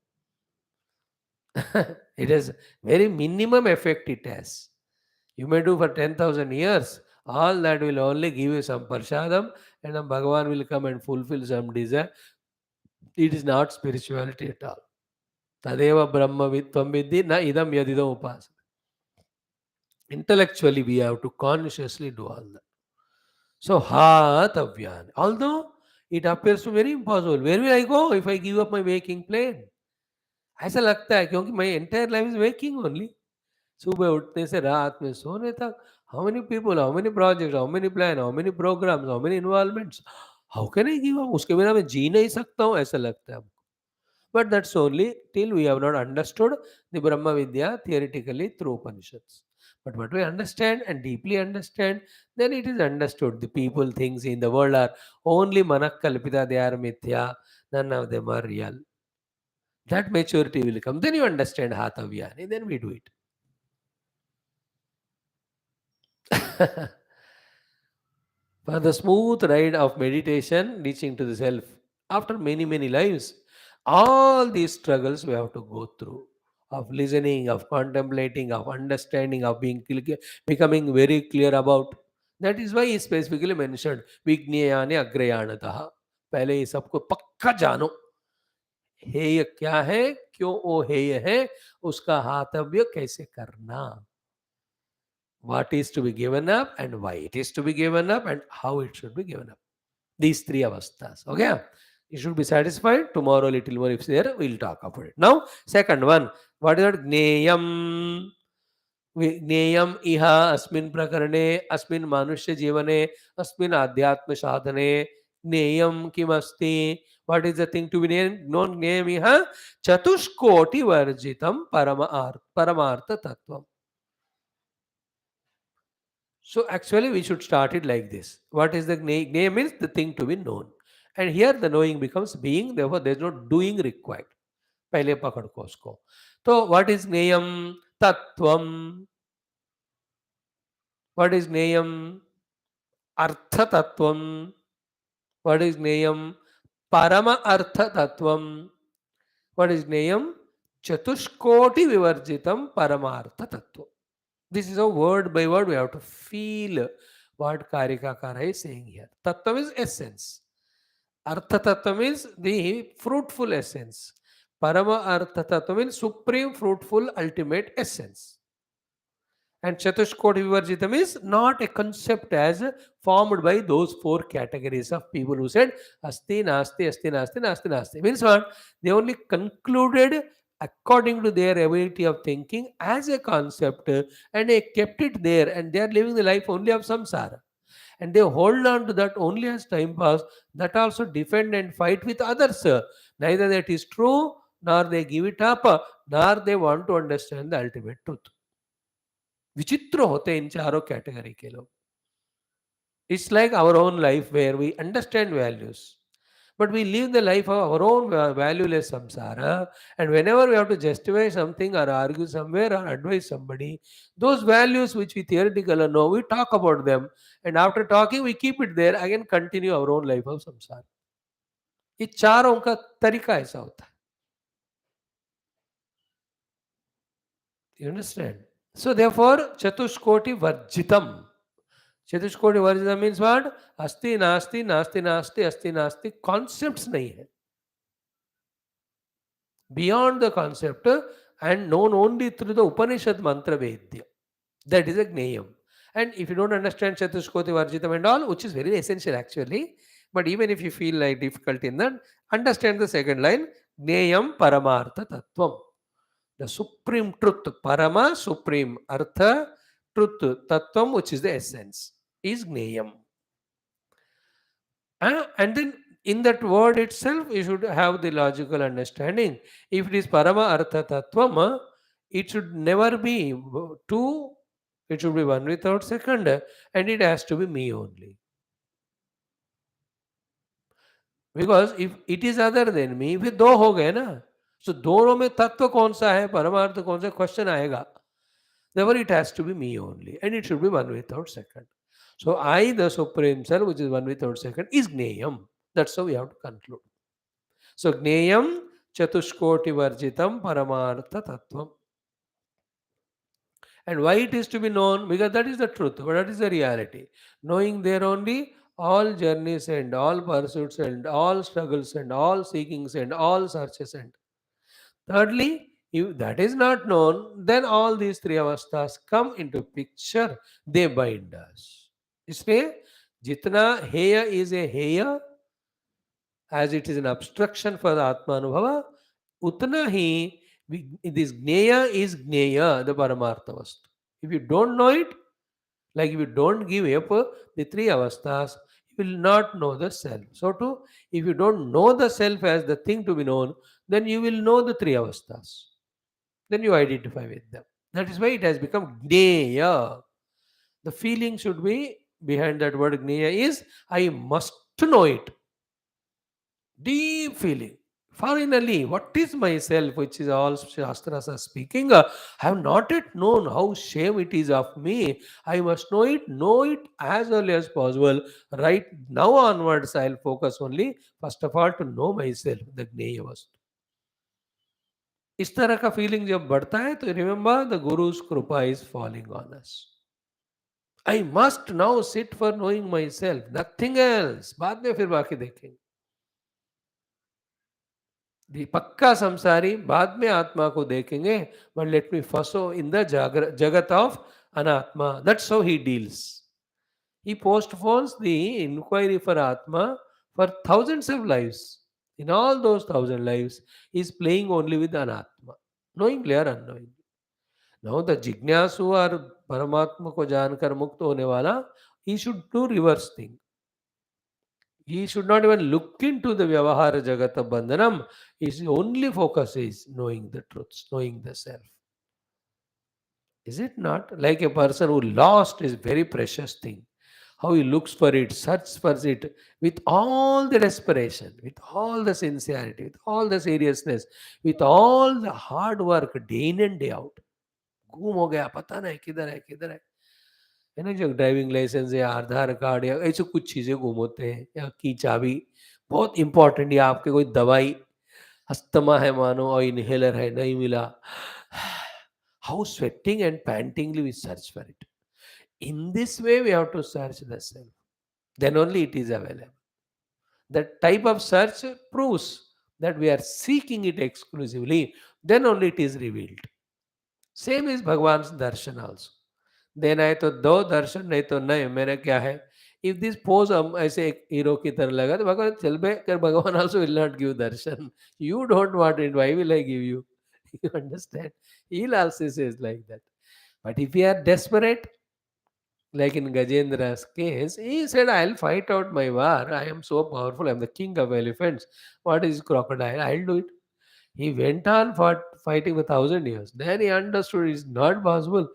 It has very minimum effect it has. You may do for 10,000 years. All that will only give you some parshadam, and then Bhagavan will come and fulfill some desire. It is not spirituality at all. Tadeva Brahma Vitvam Vidhi na idam yadidam upasana. Intellectually, we have to consciously do all that. So, hatavyan. Although it appears to be very impossible. Where will I go if I give up my waking plane? ऐसा लगता है क्योंकि my entire life is waking only. सुबह उठने से रात में सोने तक, how many people, how many projects, how many plan, how many programs, how many involvements. How can I give up? उसके बिना मैं जी नहीं सकता हूँ, ऐसा लगता है. But that's only till we have not understood the Brahma Vidya theoretically through Upanishads. But what we understand and deeply understand, then it is understood. The people, things in the world are only manakkalpita, they are mithya, none of them are real. That maturity will come. Then you understand Hatavya, then we do it. For the smooth ride of meditation, reaching to the self, after many, many lives, all these struggles we have to go through, of listening, of contemplating, of understanding, of becoming very clear about. That is why he specifically mentioned विज्ञेयाने अग्रयाणतः. पहले ये सबको पक्का जानो, हेय क्या है, क्यों वो हेय है, उसका हाथव्य कैसे करना. What is to be given up and why it is to be given up and how it should be given up. These three avasthas. Okay? You should be satisfied. Tomorrow, little more if there, we'll talk about it. Now, second one. What is that? Gneyam. Gneyam iha asmin prakarane, asmin manushya jivane, asmin adhyatma sadhane. Gneyam kim asti. What is the thing to be known? Gneyam iha chatushkoti varjitam paramartha tattvam. So actually we should start it like this. What is the name is the thing to be known. And here the knowing becomes being, therefore there is no doing required. पहले पकड़ को उसको. तो what is neyam? Tattvam. What is neyam? Artha tattvam. What is neyam? Parama artha tattvam. What is neyam? Chatushkoti vivarjitam paramartha tattvam. This is how word by word we have to feel what Karika Kara is saying here. Tattva is essence. Artha Tattva means the fruitful essence. Parama Artha Tattva means supreme, fruitful, ultimate essence. And Chatushkoti Vivarjitam is not a concept as formed by those four categories of people who said Asti, Nasti, Asti, Nasti, Nasti, Nasti. Means what? They only concluded according to their ability of thinking as a concept, and they kept it there, and they are living the life only of samsara. And they hold on to that only as time pass, that also defend and fight with others. Neither that is true, nor they give it up, nor they want to understand the ultimate truth. विचित्र होते हैं इन चारों category के लोग. It's like our own life where we understand values, but we live the life of our own valueless samsara. And whenever we have to justify something or argue somewhere or advise somebody, those values which we theoretically know, we talk about them. And after talking, we keep it there, again continue our own life of samsara. ये चारों का तरीका ऐसा होता है. You understand? So therefore, Chatushkoti Varjitam. Chatushkoti Varjitam means what? Asti, Nasti, Nasti, Nasti, Asti, Nasti. Concepts nahi hai. beyond the concept and known only through the Upanishad mantra Vedya. That is a Gneyam. And if you don't understand Chatushkoti Varjitam and all, which is very essential actually, but even if you feel like difficult in that, understand the second line, Gneyam Paramartha Tattvam. The supreme truth, Parama, supreme, Artha, truth, Tattvam, which is the essence, is Gneyam. And then in that word itself, you should have the logical understanding. If it is Parama Artha Tattvam, it should never be two, it should be one without second, and it has to be me only. Because if it is other than me, फिर दो हो गए ना. So दोनों में तत्व कौन सा है, परमार्थ कौन सा, क्वेश्चन आएगा. Therefore, it has to be me only, and it should be one without second. So I, the Supreme Self, which is one without second, is Gneyam. That's how we have to conclude. So Gneyam Chatushkoti Varjitam Paramartha Tattvam. And why it is to be known? Because that is the truth, but that is the reality. Knowing there only, all journeys end, all pursuits end, all struggles end, all seekings end, all searches end. Thirdly, if that is not known, then all these three avasthas come into picture, they bind us. इसलिए जितना हेय is a hey, as it is an obstruction for the Atma Anubhava, utna hi this Gneya is Gneya, the Paramartha Vastu. If you don't know it, like if you don't give up the three avasthas, you will not know the self. So too, if you don't know the self as the thing to be known, then you will know the three avasthas. Then you identify with them. That is why it has become Gneya. The feeling should be behind that word Gneya is I must know it. Deep feeling. Finally, what is myself, which is all Shastras are speaking? I have not yet known how shame it is of me. I must know it as early as possible. Right now onwards, I'll focus only, first of all, to know myself, the Gneya Vastu. इस तरह का feeling जब बढ़ता है तो remember the गुरु's कृपा is falling on us. I must now sit for knowing my self, nothing else. बाद में फिर बाकी देखेंगे. पक्का संसारी बाद में आत्मा को देखेंगे, बट लेट मी फसो इन द जगत ऑफ अनात्मा. That's how he deals. He postpones the inquiry for Atma for thousands of lives. In all those thousand lives, he is playing only with Anatma, knowingly or unknowingly. Now the Jignasu or Paramatma को जानकर मुक्त होने वाला, he should do reverse thing. He should not even look into the Vyavahara Jagata Bandhanam. His only focus is knowing the truths, knowing the self. Is it not? Like a person who lost his very precious thing. How he looks for it, searches for it with all the desperation, with all the sincerity, with all the seriousness, with all the hard work day in and day out. गुम हो गया, पता नहीं किधर है किधर है ना. जो ड्राइविंग लाइसेंस या आधार कार्ड या ऐसे कुछ चीज़ें गुम होते हैं, या की चाबी बहुत इंपॉर्टेंट, या आपके कोई दवाई, अस्थमा है मानो और इनहेलर है नहीं मिला. How sweating and pantingly we search for it. In this way, we have to search the self. Then only it is available. That type of search proves that we are seeking it exclusively. Then only it is revealed. Same is Bhagwan's darshan also. देना है तो दो दर्शन, नहीं तो नहीं, मेरा क्या है. If this pose हम ऐसे एक हीरो की तरह लगा तो भगवान चल बे कर, भगवान also will not give darshan. You don't want it, why will I give you? You understand? He'll also says like that. But if we are desperate, like in Gajendra's case, he said, I'll fight out my war. I am so powerful. I'm the king of elephants. What is crocodile? I'll do it. He went on fighting for 1,000 years. Then he understood it's not possible.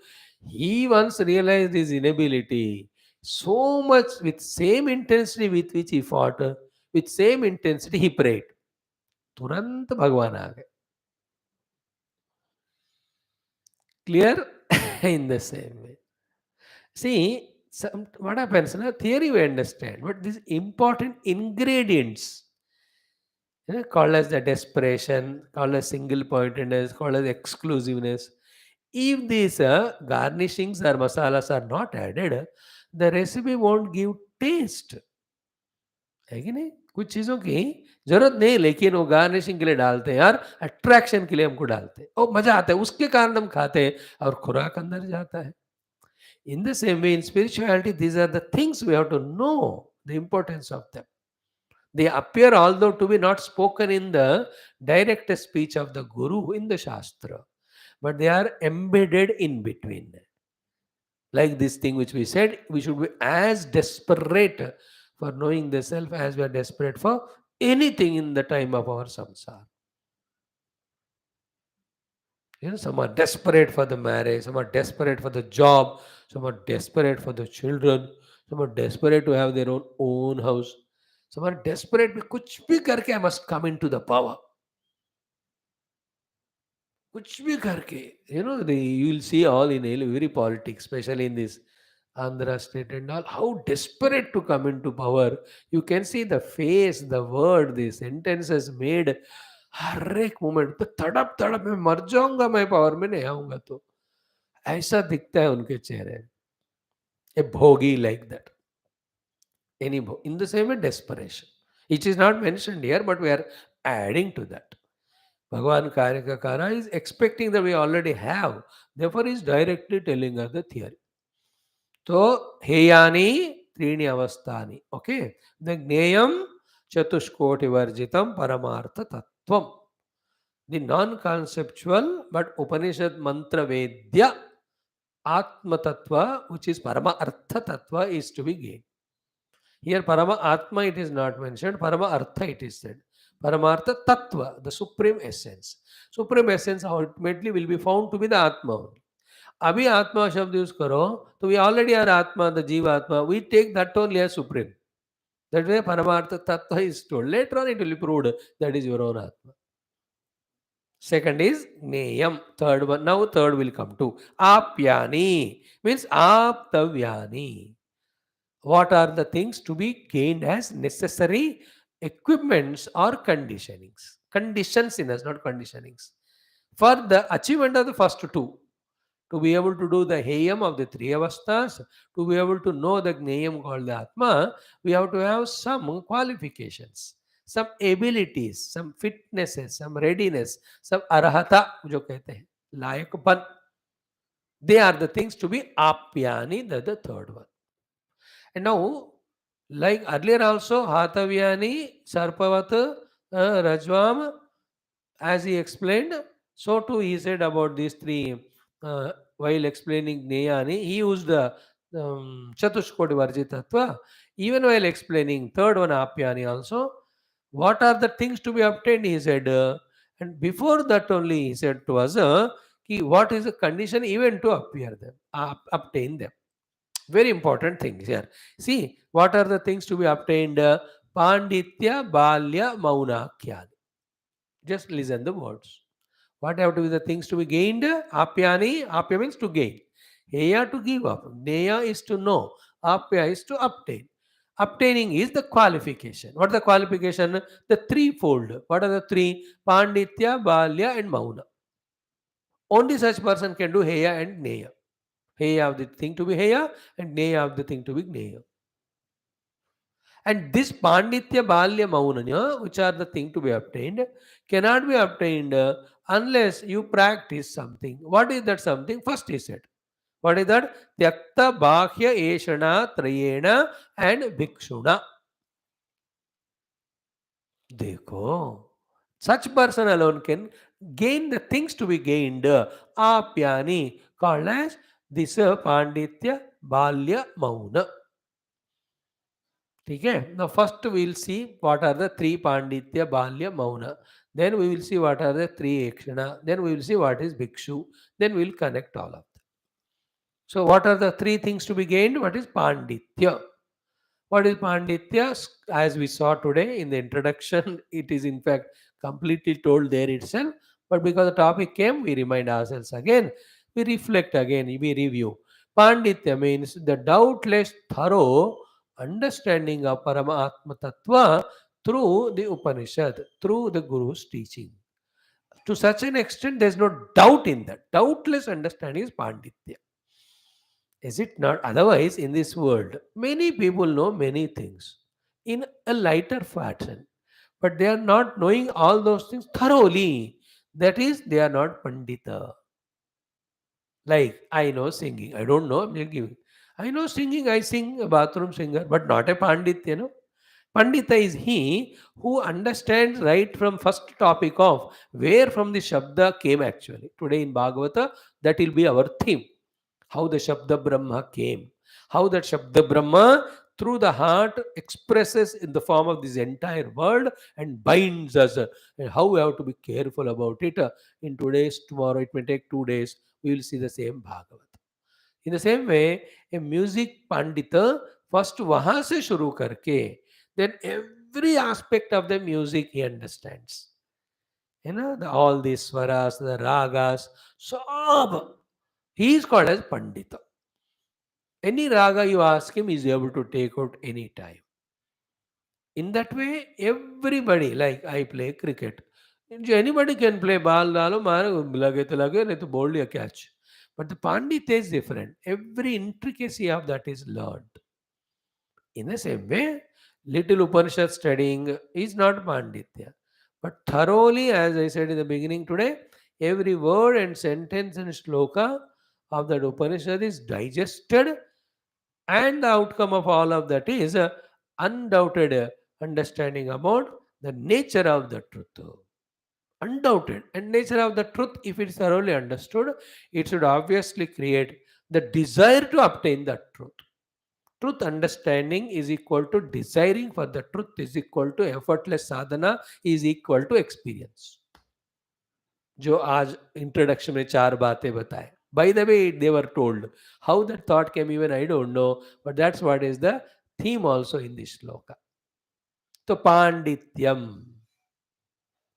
He once realized his inability. So much with same intensity with which he fought, with same intensity he prayed. तुरंत भगवान आ गए. Clear? In the same way. See, what happens? Theory we understand, but these important ingredients, called as the desperation, called as single pointedness, called as exclusiveness. If these garnishings or masalas are not added, the recipe won't give taste. है कि नहीं? कुछ चीज़ों की ज़रूरत नहीं, लेकिन वो गार्निशिंग के लिए डालते हैं यार, अट्रैक्शन के लिए हमको डालते हैं। और मज़ा आता है, उसके कारण हम खाते हैं और खुराक अंदर जाता है। In the same way, in spirituality, these are the things we have to know the importance of them. They appear, although to be not spoken in the direct speech of the Guru in the Shastra, but they are embedded in between. Like this thing which we said, we should be as desperate for knowing the self as we are desperate for anything in the time of our samsara. Some are desperate for the marriage, some are desperate for the job, some are desperate for the children, some are desperate to have their own house, some are desperate कि कुछ भी करके I must come into the power. कुछ भी करके, you will see all in every politics, especially in this Andhra state and all, how desperate to come into power. You can see the face, the word, the sentences made. हर एक moment पे तड़प तड़प मैं मर जाऊंगा, मैं power में नहीं आऊंगा तो ऐसा दिखता है उनके चेहरे. A bhogi like that. In the same way, desperation. It is not mentioned here, but we are adding to that. Bhagavan Karika is expecting that we already have. Therefore, he is directly telling us the theory. So, heyani trini avasthani. Okay. The gneyam chatushkoti varjitam paramartha tattvam. The non-conceptual but Upanishad mantra vedya Atma Tattva, which is Parama Artha Tattva, is to be gained. Here, Parama Atma it is not mentioned, Parama Artha it is said. Paramartha Tattva, the supreme essence. Supreme essence ultimately will be found to be the Atma only. Abhi Atma Shabd use karo, so we already are Atma, the Jiva Atma, we take that only as supreme. That way Paramartha Tattva is told. Later on it will be proved that is your own Atma. Second is Neyam. Third one. Now third will come to Apyani. Means Aptavyani. What are the things to be gained as necessary equipments or conditionings? Conditions in us, not conditionings. For the achievement of the first two, to be able to do the Heyam of the three avasthas, to be able to know the Gneyam called the Atma, we have to have some qualifications, some abilities, some fitnesses, some readiness, some arahata, जो कहते हैं, लायकपन. They are the things to be apyani, the third one. And now, like earlier also, Hatavyani, Sarpavat, Rajvam, as he explained, so too he said about these three while explaining Gneyani. He used the Chatushkoti Varjitattva. Even while explaining third one, Apyani also, what are the things to be obtained, he said. And before that only, he said to us, what is the condition even to appear them, obtain them. Very important things here. See, what are the things to be obtained? Panditya, Balya, Maunakya. Just listen the words. What have to be the things to be gained? Apyani, apya means to gain. Heya to give up. Neya is to know. Apya is to obtain. Obtaining is the qualification. What is the qualification? The threefold. What are the three? Panditya, Balya, and Mauna. Only such person can do Heya and Neya. Heya of the thing to be Heya and Neya of the thing to be Neya. And this Panditya, Balya, Maunanya, which are the thing to be obtained, cannot be obtained unless you practice something. What is that something? First he said. What is that? Tyakta, Bhakya, Eshana, Trayena and Bhikshuna. Dekho. Such person alone can gain the things to be gained. Apyani, called as this Panditya, Balya, Mauna. Okay. Now first we will see what are the three Panditya, Balya, Mauna. Then we will see what are the three Ekshana. Then we will see what is Bhikshu. Then we will connect all of them. So what are the three things to be gained? What is Panditya? What is Panditya? As we saw today in the introduction, it is in fact completely told there itself. But because the topic came, we remind ourselves again. We reflect again, we review. Panditya means the doubtless thorough understanding of Paramatma Tattva through the Upanishad, through the Guru's teaching. To such an extent, there is no doubt in that. Doubtless understanding is Panditya. Is it not? Otherwise, in this world, many people know many things in a lighter fashion. but they are not knowing all those things thoroughly. That is, they are not Pandita. Like, I know singing. I don't know. I'm just giving. I know singing. I sing a bathroom singer, but not a Pandit, Pandita is he who understands right from first topic of where from the Shabda came actually. Today in Bhagavata, that will be our theme. How the Shabda Brahma came. How that Shabda Brahma through the heart expresses in the form of this entire world and binds us. And how we have to be careful about it. In today's, tomorrow, it may take 2 days. We will see the same Bhagavata. In the same way, a music pandita first वहाँ से शुरू करके then every aspect of the music he understands. All these swaras, the ragas, sab. He is called as pandita. Any raga you ask him, he is able to take out any time. In that way, everybody, like I play cricket. Anybody can play ball, dalo, maro, lage to lage, nahi to bold ya catch. But the pandita is different. Every intricacy of that is learned. In the same way, little Upanishad studying is not Panditya. But thoroughly, as I said in the beginning today, every word and sentence and shloka of that Upanishad is digested, and the outcome of all of that is undoubted understanding about the nature of the truth. Undoubted. And nature of the truth, if it is thoroughly understood, it should obviously create the desire to obtain that truth. Truth understanding is equal to desiring for the truth is equal to effortless sadhana is equal to experience. जो आज introduction में चार बातें बताए. By the way, they were told. How that thought came even I don't know, but that's what is the theme also in this shloka. So Pandityam.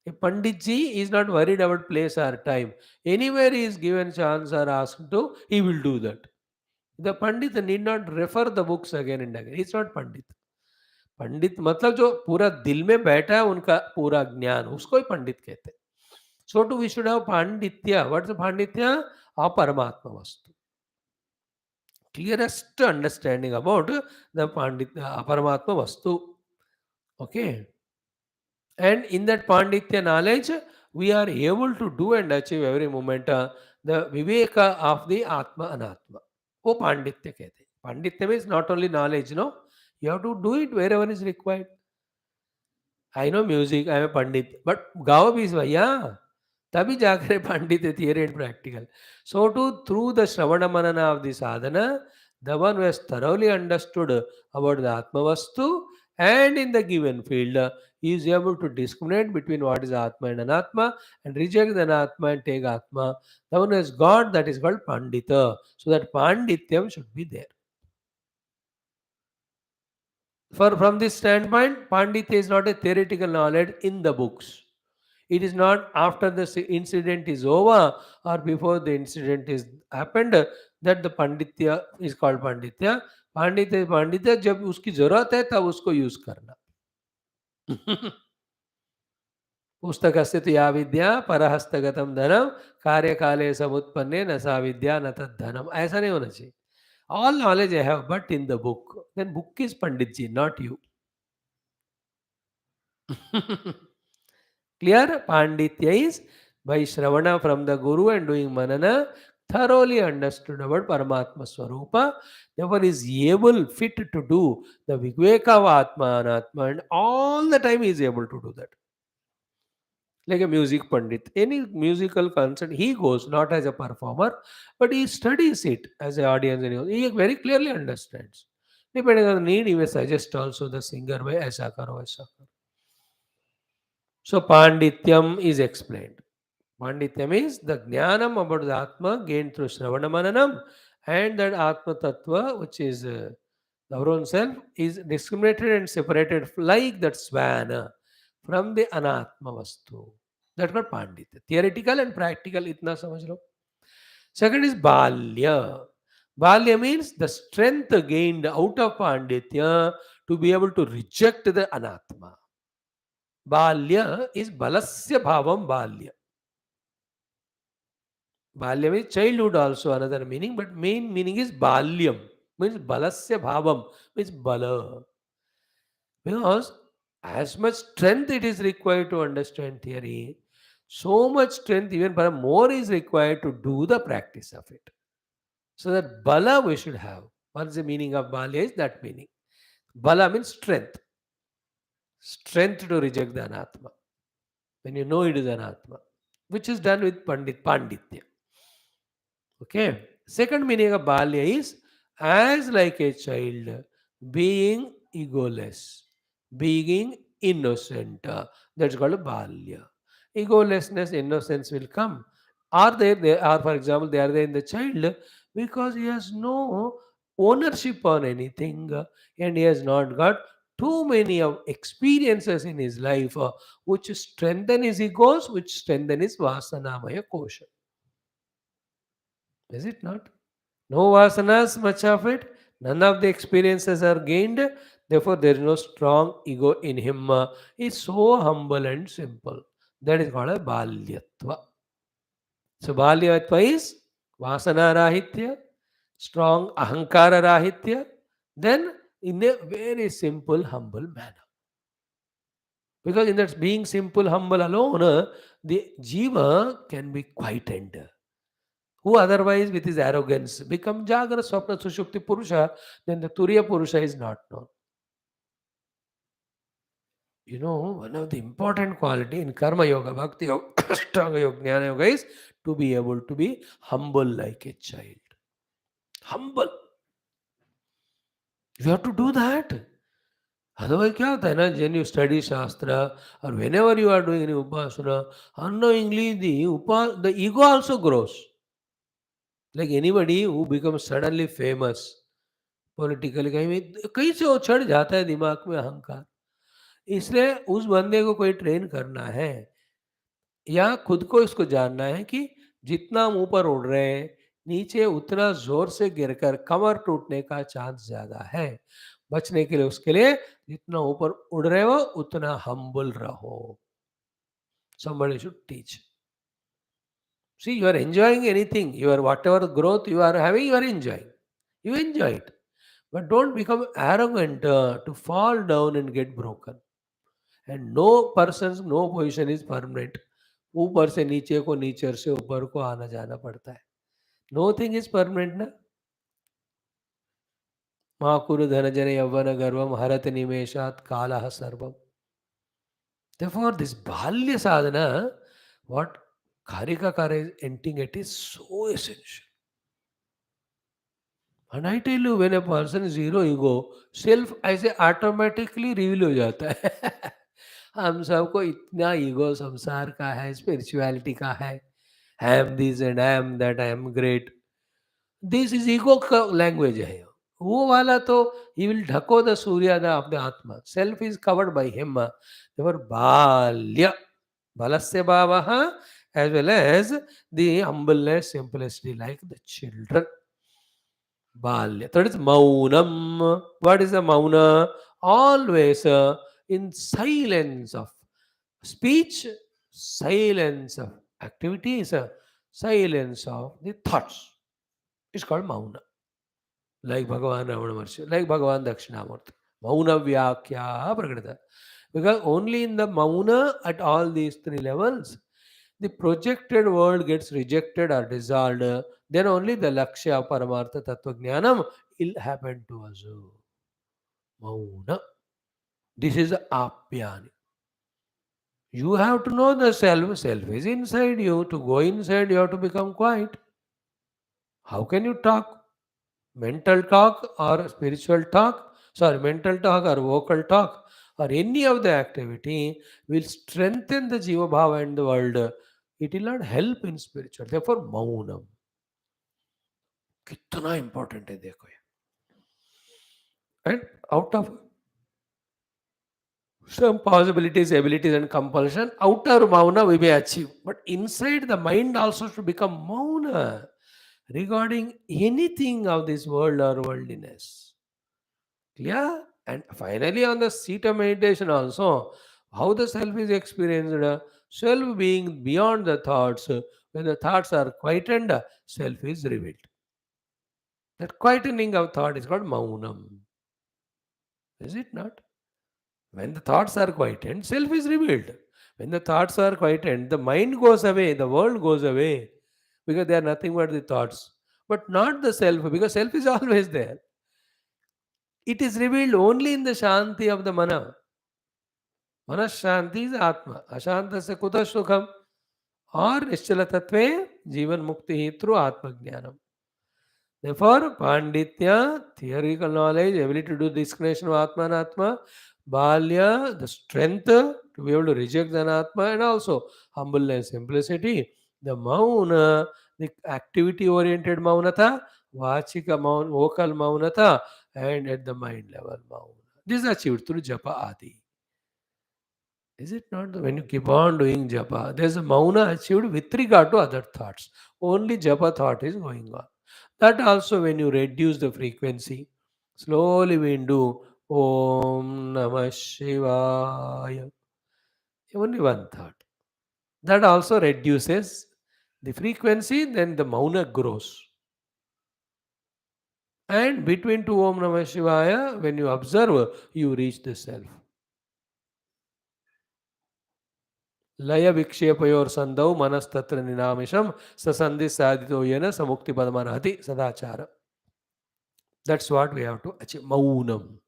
A Panditji is not worried about place or time. Anywhere he is given chance or asked to, he will do that. The Pandit need not refer the books again and again. He's not Pandit. पंडित मतलब जो पूरा दिल में बैठा है उनका पूरा ज्ञान उसको ही पंडित कहते हैं. So too we should have पांडित्य. व्हाट इज पांडित्य? आ परमात्मा वस्तु. क्लियरेस्ट अंडरस्टैंडिंग अबाउट द पांडित्य परमात्मा वस्तु. Okay. And in that Panditya knowledge, we are able to do and achieve every moment the Viveka of the Atma Anatma. वो पांडित्य कहते हैं. पांडित्य means not only knowledge, no? You have to do it wherever is required. I know music, I am a Pandit, but गाओ भी भैया तभी जाकर पंडित है theory and practical. So too through the Shravana Manana of the sadhana, the one who has thoroughly understood about the Atma Vastu and in the given field, he is able to discriminate between what is Atma and Anatma and reject the Anatma and take Atma. The one who has got that is called Pandita. So that Pandityam should be there. From this standpoint, Panditya is not a theoretical knowledge in the books. It is not after the incident is over or before the incident is happened that the Panditya is called Panditya. Panditya is Panditya जब उसकी जरूरत है तब उसको use करना. पुस्तकस्य तु या विद्या परहस्तगतम धनम कार्यकाले समुत्पन्ने न सा विद्या न तद धनम. ऐसा नहीं होना चाहिए. All knowledge I have, but in the book. Then book is Panditji, not you. Clear? Panditya is by Shravana from the Guru and doing Manana, thoroughly understood about Paramatma Swarupa, therefore is able, fit to do the Viveka of Atma Anatma, and all the time he is able to do that. Like a music pandit, any musical concert, he goes not as a performer, but he studies it as an audience, and he very clearly understands. Depending on the need, he may suggest also the singer, by aisa karo, aisa karo. So Pandityam is explained. Pandityam is the Jnanam about the Atma gained through Shravana Mananam, and that Atma Tattva, which is our own self, is discriminated and separated like that swan from the Anatma Vastu. That's called Panditya. Theoretical and practical, itna samajh lo. Second is Balya. Balya means the strength gained out of Panditya to be able to reject the Anatma. Balya is balasya bhavam balya. Balya means childhood also another meaning, but main meaning is balyam, means balasya bhavam, means bala. Because As much strength it is required to understand theory, so much strength, even perhaps more, is required to do the practice of it. So that bala we should have. What's the meaning of bala? Is that meaning? Bala means strength. Strength to reject the anatma. When you know it is anatma, which is done with panditya. Okay. Second meaning of balya is as like a child, being egoless, being innocent. That's called balya. Egolessness, innocence will come. Are they are, for example, they are there in the child because he has no ownership on anything, and he has not got too many of experiences in his life which strengthen his egos, which strengthen his vasanamaya kosha. Is it not? No vasanas, much of it. None of the experiences are gained. Therefore, there is no strong ego in him. He's so humble and simple. That is called a balyatva. So, balyatva is vasana rahitya, strong ahankara rahitya, then in a very simple, humble manner. Because in that being simple, humble alone, the jiva can be quietened. Who otherwise with his arrogance become Jagra Swapna Sushupti Purusha, then the Turiya Purusha is not known. You know, one of the important quality in Karma Yoga, Bhakti Yoga, Ashtanga Yoga, Jnana Yoga is to be able to be humble like a child. Humble. You have to do that. Otherwise, क्या होता है ना, when you study Shastra or whenever you are doing any Upasana, unknowingly the ego also grows. Like anybody who becomes suddenly famous, politically कहीं भी कहीं से वो चढ़ जाता है दिमाग में अहंकार। इसलिए उस बंदे को कोई ट्रेन करना है या खुद को इसको जानना है कि जितना हम ऊपर उड़ रहे हैं, नीचे उतना ज़ोर से गिरकर कमर टूटने का चांस ज़्यादा है। बचने के लिए उसके लिए जितना ऊपर उड़ रहे हो उतना हम्बल रहो। Somebody should teach. See, you are enjoying anything, your whatever growth you are having, you are enjoying. You enjoy it. But don't become arrogant to fall down and get broken. And no person's no position is permanent. ऊपर से नीचे को, नीचे से ऊपर को आना जाना पड़ता है. No thing is permanent ना. मा कुरु धनजन यौवन गर्वम हरत निमेषात कालः सर्वम. Therefore, this balya sadhana, what Karika Kara is hinting at, is so essential. And I tell you, when a person is zero ego, self ऐसे automatically reveal हो जाता है. हम सबको इतना ईगो संसार का है, स्पिरिचुअलिटी का है. I am this and I am that, I am great. This is ego का लैंग्वेज है. वो वाला तो ही विल ढको द सूर्यादा ऑफ द आत्मा. Self is covered by him. देवर बाल्य, बलस्य भावः, as well as the humbleness, simplicity, like the children. Balya. That is maunam. What is a mauna? Always in silence of speech, silence of activities, silence of the thoughts. It's called mauna. Like Bhagavan Ramana Maharshi, like Bhagavan Dakshinamurti. Mauna Vyakya Prakritha. Because only in the mauna at all these three levels, the projected world gets rejected or dissolved. Then only the Lakshya Paramartha Tattva Jnanam will happen to us. Mauna. This is Apyani. You have to know the self. Self is inside you. To go inside, you have to become quiet. How can you talk? Mental talk or spiritual talk? Sorry, mental talk or vocal talk or any of the activity will strengthen the Jiva Bhava and the world. It will not help in spiritual. Therefore, Maunam. कितना important है देखो ये. And out of some possibilities, abilities, and compulsion, outer mauna we may achieve. But inside the mind also should become mauna regarding anything of this world or worldliness. Clear? And finally, on the seat of meditation also, how the self is experienced, self being beyond the thoughts. When the thoughts are quietened, self is revealed. That quietening of thought is called maunam. Is it not? When the thoughts are quietened, self is revealed. When the thoughts are quietened, the mind goes away, the world goes away, because they are nothing but the thoughts. But not the self, because self is always there. It is revealed only in the Shanti of the Mana. Mana Shanti is Atma. Ashantasya kuta sukham. Or Nischala Tattve, Jivan Mukti through Atma Jnanam. Therefore, Panditya, theoretical knowledge, ability to do discrimination of Atma and Atma, Balya, the strength to be able to reject the Anatma, and also humbleness, simplicity, the Mauna, the activity oriented Maunata, Vachika Maun, vocal Maunata, and at the mind level Mauna. This is achieved through Japa Adi. Is it not when you keep on doing japa, there's a mauna achieved with regard to other thoughts. Only japa thought is going on. That also when you reduce the frequency, slowly we do Om Namah Shivaya. Only one thought. That also reduces the frequency, then the mauna grows. And between two Om Namah Shivaya, when you observe, you reach the self. लय विक्षेपयोर संदौ मनस्तत्र निनामिषम ससंधि साधितो येन समुक्ति पदमर्हति सदाचार. That's what we have to achieve. Maunam.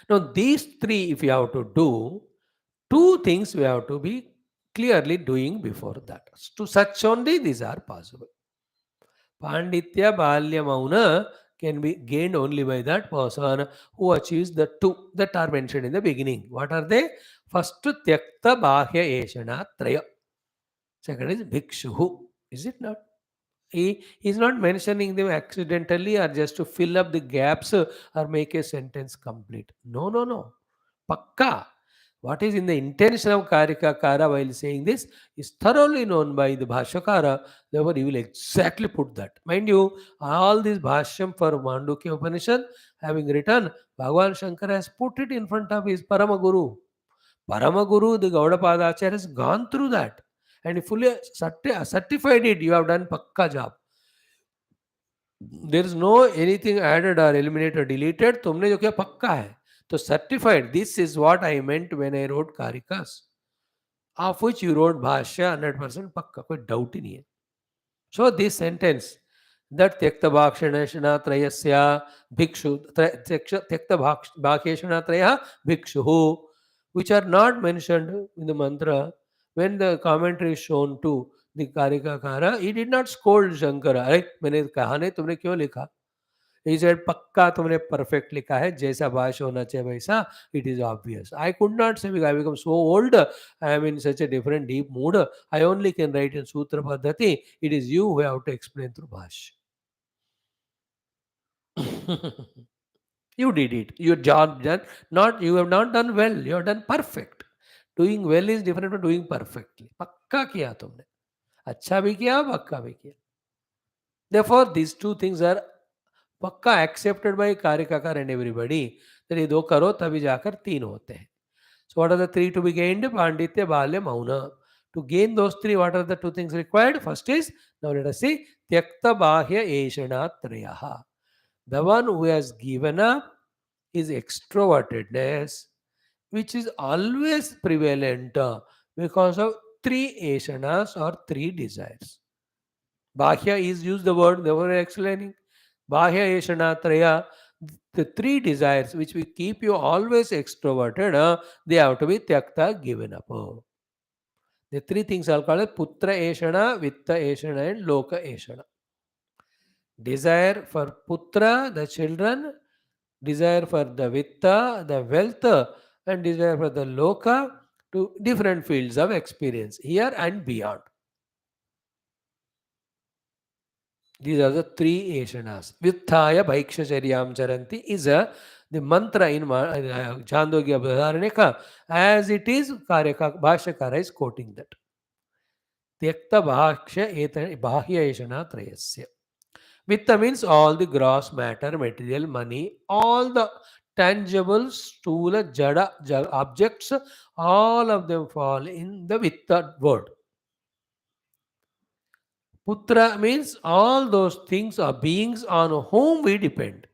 Now, these three, if you have to do, two things we have to be clearly doing before that. To such only these are possible. Panditya, Balya, Mauna can be gained only by that person who achieves the two that are mentioned in the beginning. What are they? First, Tyakta Bahya Eshana Traya. Second is Bhikshuhu. Is it not? He is not mentioning them accidentally or just to fill up the gaps or make a sentence complete. No, no, no. Pakka. What is in the intention of Karika Kara while saying this is thoroughly known by the Bhashakara. Therefore, he will exactly put that. Mind you, all this Bhashyam for Mandukya Upanishad having written, Bhagavan Shankara has put it in front of his Paramaguru. Paramaguru, the Gaudapada Acharya, has gone through that and fully certified it. You have done pakka job. There is no anything added or eliminated or deleted. तुमने जो किया पक्का है. तो certified. This is what I meant when I wrote Karikas. Of which you wrote Bhashya 100% पक्का. कोई doubt ही नहीं है. So this sentence that त्यक्त भाक्षणेषणा त्रयस्य भिक्षु त्यक्त भाक्षेषणा त्रयः भिक्षुः, which are not mentioned in the mantra, when the commentary is shown to the Karikakara, he did not scold Shankara. अरे मैंने कहा नहीं तुमने क्यों लिखा? He said पक्का तुमने perfect लिखा है, जैसा भाषा होना चाहिए वैसा. It is obvious. I could not say because I become so old. I am in such a different deep mood. I only can write in Sutra Paddhati. It is you who have to explain through Bhashya. You did it. Your job done. Not you have not done well. You have done perfect. Doing well is different from doing perfectly. पक्का किया तुमने. अच्छा भी किया, पक्का भी किया. Therefore, these two things are पक्का accepted by Karikakar and everybody. that ये दो करो तभी जाकर तीन होते हैं. So what are the three to be gained? Panditya, Balya, Mauna. To gain those three, what are the two things required? First is, now let us see, Tyakta Bahya Eshana Trayaha. The one who has given up is extrovertedness, which is always prevalent because of three Eshanas or three desires. Bahya is used the word, they were explaining. Bahya Eshana Traya, the three desires which will keep you always extroverted, they have to be tyakta, given up. The three things are called Putra Eshana, Vitta Eshana, and Loka Eshana. Desire for Putra, the children, desire for the Vitta, the wealth, and desire for the Loka, to different fields of experience, here and beyond. These are the three Eshanas. Vitthaya Bhaikshacharyaam Charanti is the mantra in Chandogya Bhadaranyaka, as it is, Bhashyakara is quoting that. Tyakta Bahya Eshana Trayasya. Vitta means all the gross matter, material, money, all the tangible, stula, jada objects, all of them fall in the Vitta word. Putra means all those things or beings on whom we depend.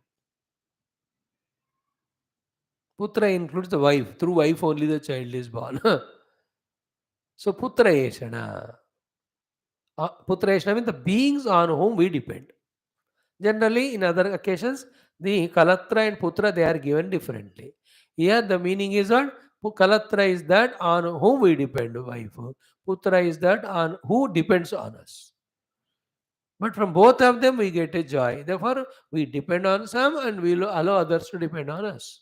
Putra includes the wife. Through wife only the child is born. So Putra Eshana. Putra Eshana means the beings on whom we depend. Generally, in other occasions, the Kalatra and Putra they are given differently. Here, the meaning is what? Kalatra is that on whom we depend, wife. Putra is that on who depends on us. But from both of them, we get a joy. Therefore, we depend on some and we will allow others to depend on us.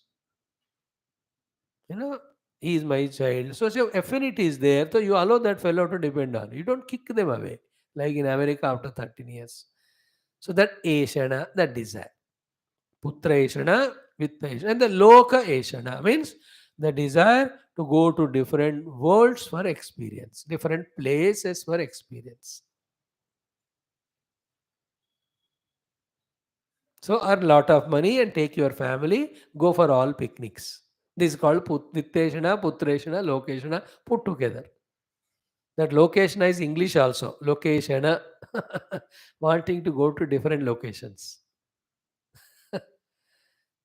You know, he is my child. So affinity is there. So you allow that fellow to depend on. You don't kick them away, like in America after 13 years. So that Eshana, that desire. Putra Eshana, Vitta Eshana. And the Loka Eshana means the desire to go to different worlds for experience, different places for experience. So earn lot of money and take your family, go for all picnics. This is called Vitteshana, Putreshana, Lokeshana put together. That location is English also. Location. Wanting to go to different locations.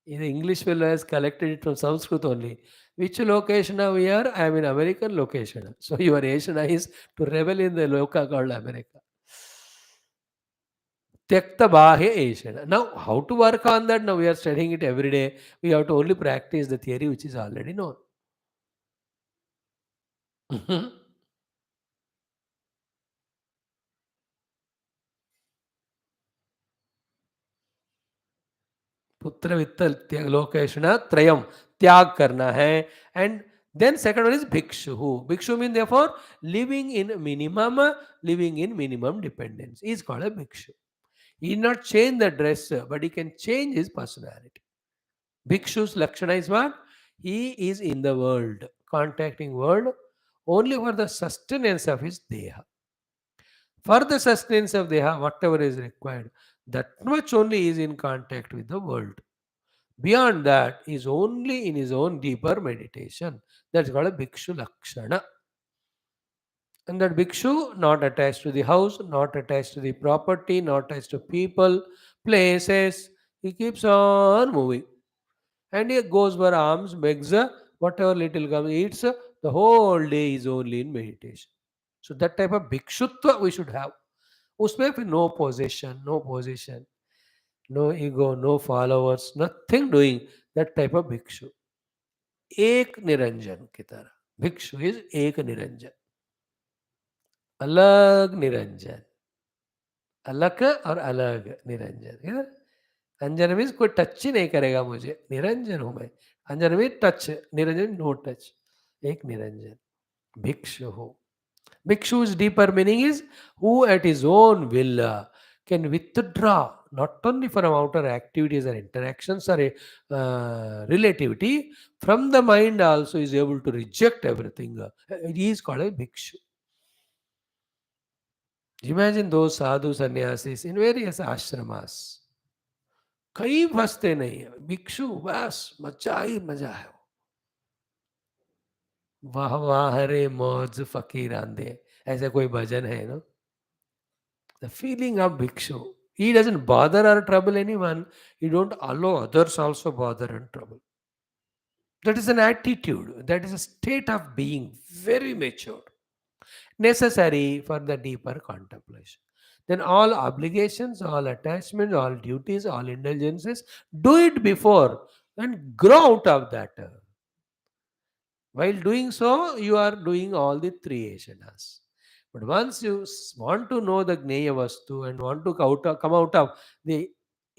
In English fellow has collected it from Sanskrit only. Which location we are? I am in American location. So your Asiana is to revel in the loka called America. Tyakta Bahya Asiana. Now, how to work on that? Now we are studying it every day. We have to only practice the theory which is already known. पुत्र वित्त लोकेशना त्रयम त्याग करना है and then second one is bhikshu. Bhikshu means therefore living in minimum dependence. He is called a bhikshu. He did not change the dress, but he can change his personality. Bhikshu's lakshana is what? He is in the world, contacting world only for the sustenance of his deha. For the sustenance of deha, whatever is required, that much only is in contact with the world. Beyond that is only in his own deeper meditation. That's called a bhikshu lakshana. And that bhikshu not attached to the house, not attached to the property, not attached to people, places. He keeps on moving. And he goes for alms, begs, whatever little comes, eats, the whole day is only in meditation. So that type of bhikshutva we should have. Usme फिर no possession, no position, no ego, no followers, nothing doing. That type of bhikshu. एक निरंजन की तरह. भिक्षु is एक निरंजन. अलग निरंजन. अलग और अलग निरंजन. है ना? अंजन मीन्स कोई टच ही नहीं करेगा मुझे. निरंजन हूं मैं. अंजन मीन टच. निरंजन नो टच. एक निरंजन. भिक्षु हो. Bhikshu's deeper meaning is who at his own will can withdraw not only from outer activities or interactions or relativity, from the mind also is able to reject everything. He is called a bhikshu. Imagine those sadhu sannyasis in various ashramas. कहीं फंसते नहीं है भिक्षु बस मजा ही मजा है वाह वाह रे मौज फकीर आंदे ऐसा कोई भजन है ना the feeling of bhikshu. He doesn't bother or trouble anyone. He don't allow others also bother and trouble. That is an attitude. That is a state of being very mature, necessary for the deeper contemplation. Then all obligations, all attachments, all duties, all indulgences, do it before and grow out of that. While doing so, you are doing all the three asanas. But once you want to know the Gneya Vastu and want to come out of the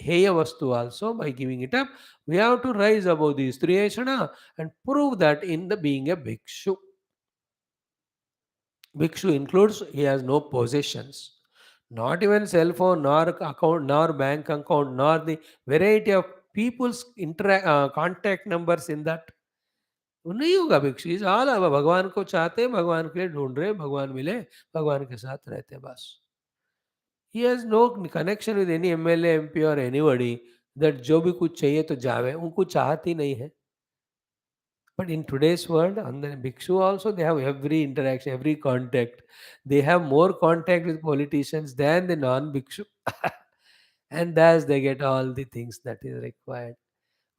Heya Vastu also by giving it up, we have to rise above these three asana and prove that in the being a bhikshu. Bhikshu includes he has no possessions, not even cell phone, nor account, nor bank account, nor the variety of people's contact numbers in that. वो नहीं होगा भिक्षु. Is all भगवान को चाहते हैं, भगवान के लिए ढूंढ रहे हैं, भगवान मिले, भगवान के साथ रहते हैं बस. He has no connection with any MLA MP और एनीबॉडी दैट जो भी कुछ चाहिए तो जावे, उनको चाहत ही नहीं है. But in today's world, and the bhikshu also, they have every interaction, every contact. They have more contact with politicians than the non-bhikshu. And thus they get all the things that is required.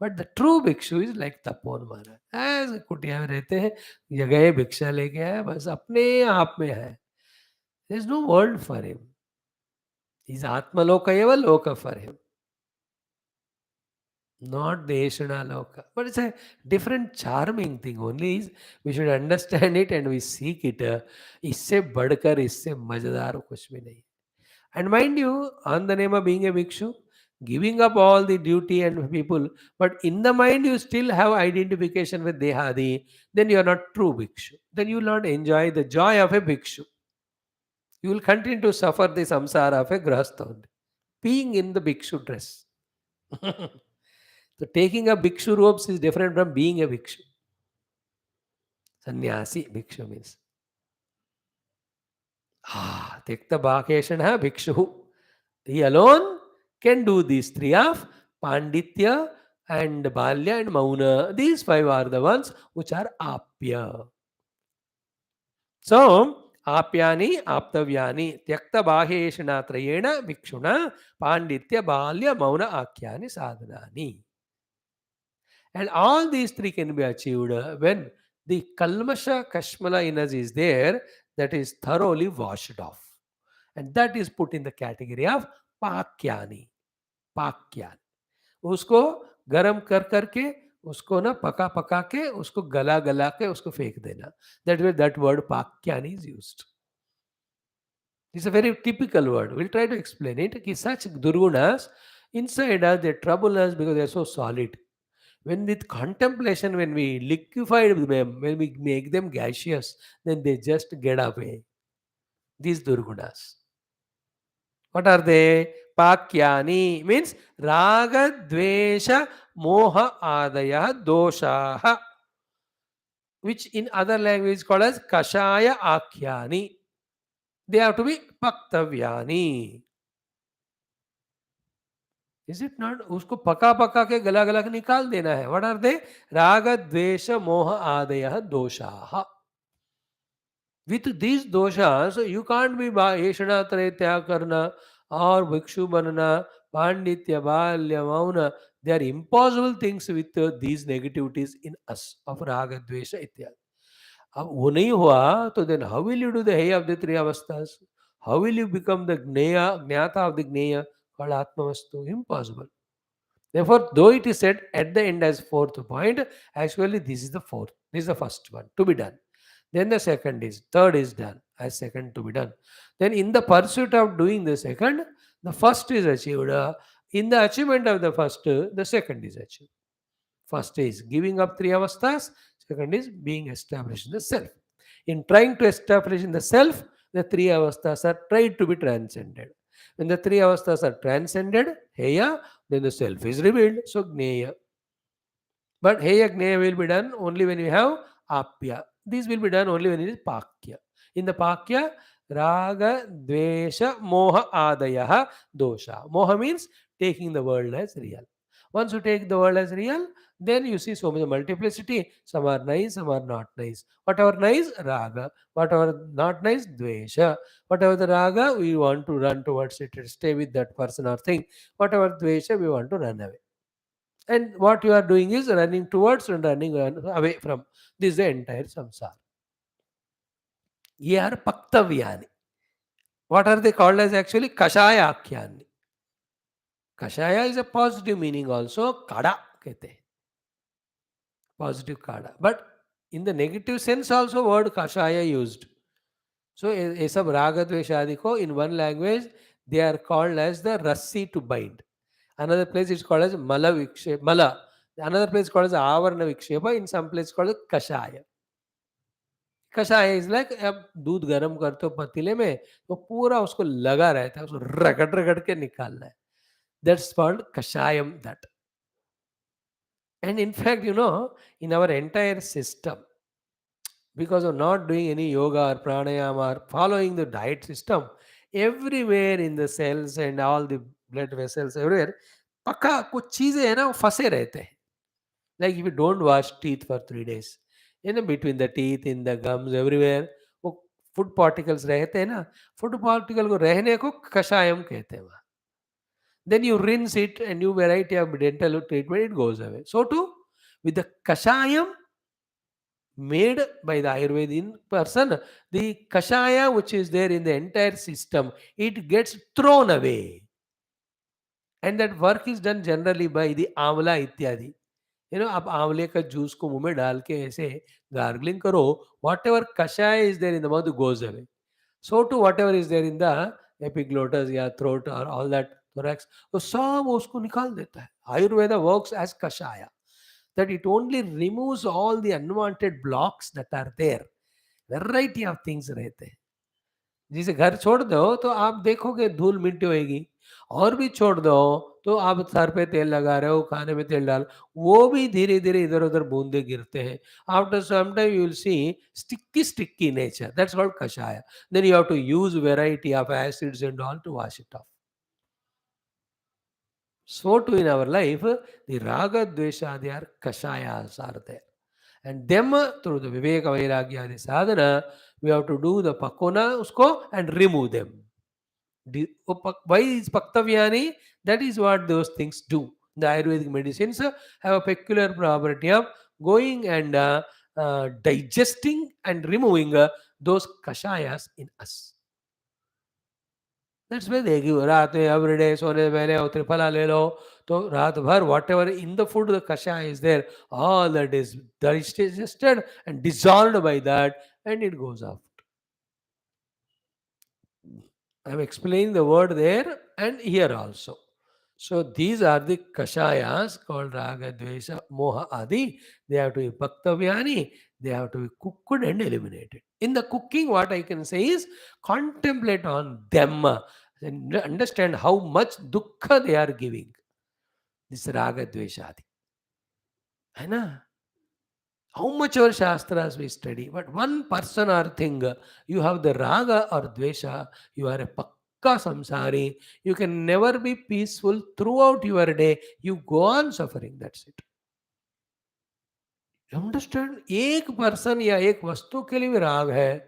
But the true भिक्षु is like Tapon महाराज, ऐसे कुटिया में रहते हैं, जगह भिक्षा लेके आया, बस अपने आप में है, there is no world for him, is आत्मलोक एव लोक for him, not Deshanaloka. But it's a different charming thing. Only is we should understand it and we seek it. इससे बढ़कर इससे मजेदार कुछ भी नहीं. And mind you, on the name of being a bhikshu, giving up all the duty and people, but in the mind you still have identification with Dehadi, then you are not true bhikshu. Then you will not enjoy the joy of a bhikshu. You will continue to suffer the samsara of a grahastha only, being in the bhikshu dress. So taking a bhikshu robes is different from being a bhikshu. Sannyasi bhikshu means. Tekta bhakeshana bhikshu. He alone can do these three of Panditya and Balya and Mauna. These five are the ones which are Apya. So, Apyani, Aptavyani, Tyakta Bhaheshana Trayena Bhikshuna, Panditya, Balya, Mauna, Akyani, Sadhanani. And all these three can be achieved when the Kalmasha Kashmala in us is there, that is thoroughly washed off. And that is put in the category of Pakyani. Pakyan. उसको गरम कर करके उसको ना पका पका के उसको गला गला के उसको फेंक देना. That way that word Pakyani is used. It's a very typical word. We'll try to explain it. Ki such durgunas inside us, they trouble us because they're so solid. When with contemplation, when we liquefy them, when we make them gaseous, then they just get away. These durgunas. What are they? Pakyani means raga, dvesha, moha, adaya, doshaha, which in other language called as kashaya akhyani. They have to be paktavyani. Is it not? उसको पका पका के गला गला के निकाल देना है. What are they? राग द्वेष मोह आदयः दोषाः. With these doshas, you can't be Yeshana Traitya Karna or Bhikshu Banana, Panditya, Balya, Mauna. They are impossible things with these negativities in us of Raga, Dvesha, Ityad. अब वो नहीं हुआ तो then how will you do the hay of the three avasthas? How will you become the Gneya, Jnata of the Gneya called Atmavastu? Impossible. Therefore, though it is said at the end as fourth point, actually this is the fourth. This is the first one to be done. Then the second is, third is done as second to be done. Then in the pursuit of doing the second, the first is achieved. In the achievement of the first, the second is achieved. First is giving up three avasthas. Second is being established in the self. In trying to establish in the self, the three avasthas are tried to be transcended. When the three avasthas are transcended, heya, then the self is revealed. So gneya. But heya gneya will be done only when you have apya. These will be done only when it is pakya. In the pakya, raga, dvesha, moha, adaya, dosha. Moha means taking the world as real. Once you take the world as real, then you see so much multiplicity. Some are nice, some are not nice. Whatever nice, raga. Whatever not nice, dvesha. Whatever the raga, we want to run towards it, stay with that person or thing. Whatever dvesha, we want to run away. And what you are doing is running towards and running away from. This is the entire samsara. Ye are paktavyani. What are they called as actually? Kashaya akhyani. Kashaya is a positive meaning also. Kada kehte hain. Positive kada. But in the negative sense also word kashaya used. So ye sab raga dvesha ko in one language they are called as the rassi to bind. Another place is called as mala vikshepa. Mala. Another place called as avarna vikshepa. In some place called as kashaya. कषाय is like अब दूध गर्म करते हो पतीले में तो पूरा उसको लगा रहता है, उसको रगड़ रगड़ के निकालना है. दैट्स कॉल्ड कषायम that. And in fact in our entire system, because of not doing any yoga or pranayama or following the diet system, everywhere in the cells and all the blood vessels everywhere पक्का कुछ चीजें है ना वो फंसे रहते हैं. Like if you don't wash teeth for 3 days, between the teeth, in the gums, everywhere, वो फूड पार्टिकल्स रहते हैं ना, फूड पार्टिकल को रहने को कषायम कहते हैं वहाँ. Then you rinse it, a new variety of dental treatment, it goes away. So too, with the kashayam made by the Ayurvedic person, the kashaya which is there in the entire system, it gets thrown away. And that work is done generally by the amla ityadi. आप आंवले का juice को मुंह में डाल के ऐसे gargling करो, whatever kashaya is there in the mouth goes away. So to whatever is there in the epiglottis या throat or all that thorax, तो सब उसको निकाल देता है. Ayurveda works as kashaya, that it only removes all the unwanted blocks that are there. Variety of things रहते हैं. जिसे घर छोड़ दो तो आप देखोगे धूल मिट्टी होएगी, और भी छोड़ दो तो आप सर पे तेल लगा रहे हो, खाने में तेल डाल, वो भी धीरे धीरे इधर उधर बूंदे गिरते हैं. After some time you will see sticky nature. That's called kashaya. Then you have to use variety of acids and all to wash it off. So too in our life, the raga dvesha, they are kashayas are there. And them through the viveka vairagya, the sadhana, we have to do the pakona usko and remove them. Why is Paktavyani? That is what those things do. The Ayurvedic medicines have a peculiar property of going and digesting and removing those kashayas in us. That's why they give रात में every day सोने से पहले और त्रिफला ले लो, तो रात भर whatever in the food the kashaya is there, all that is digested and dissolved by that, and it goes off. I am explaining the word there and here also. So these are the kashayas called raga, dvesha, moha, adi. They have to be bhaktavyani. They have to be cooked and eliminated. In the cooking, what I can say is contemplate on them and understand how much dukkha they are giving. This raga, dvesha, adi. है ना? How much our shastras we study, but one person or thing, you have the raga or dvesha, you are a pakka samsari, you can never be peaceful throughout your day, you go on suffering, that's it. You understand? एक person या एक वस्तु के लिए भी राग है,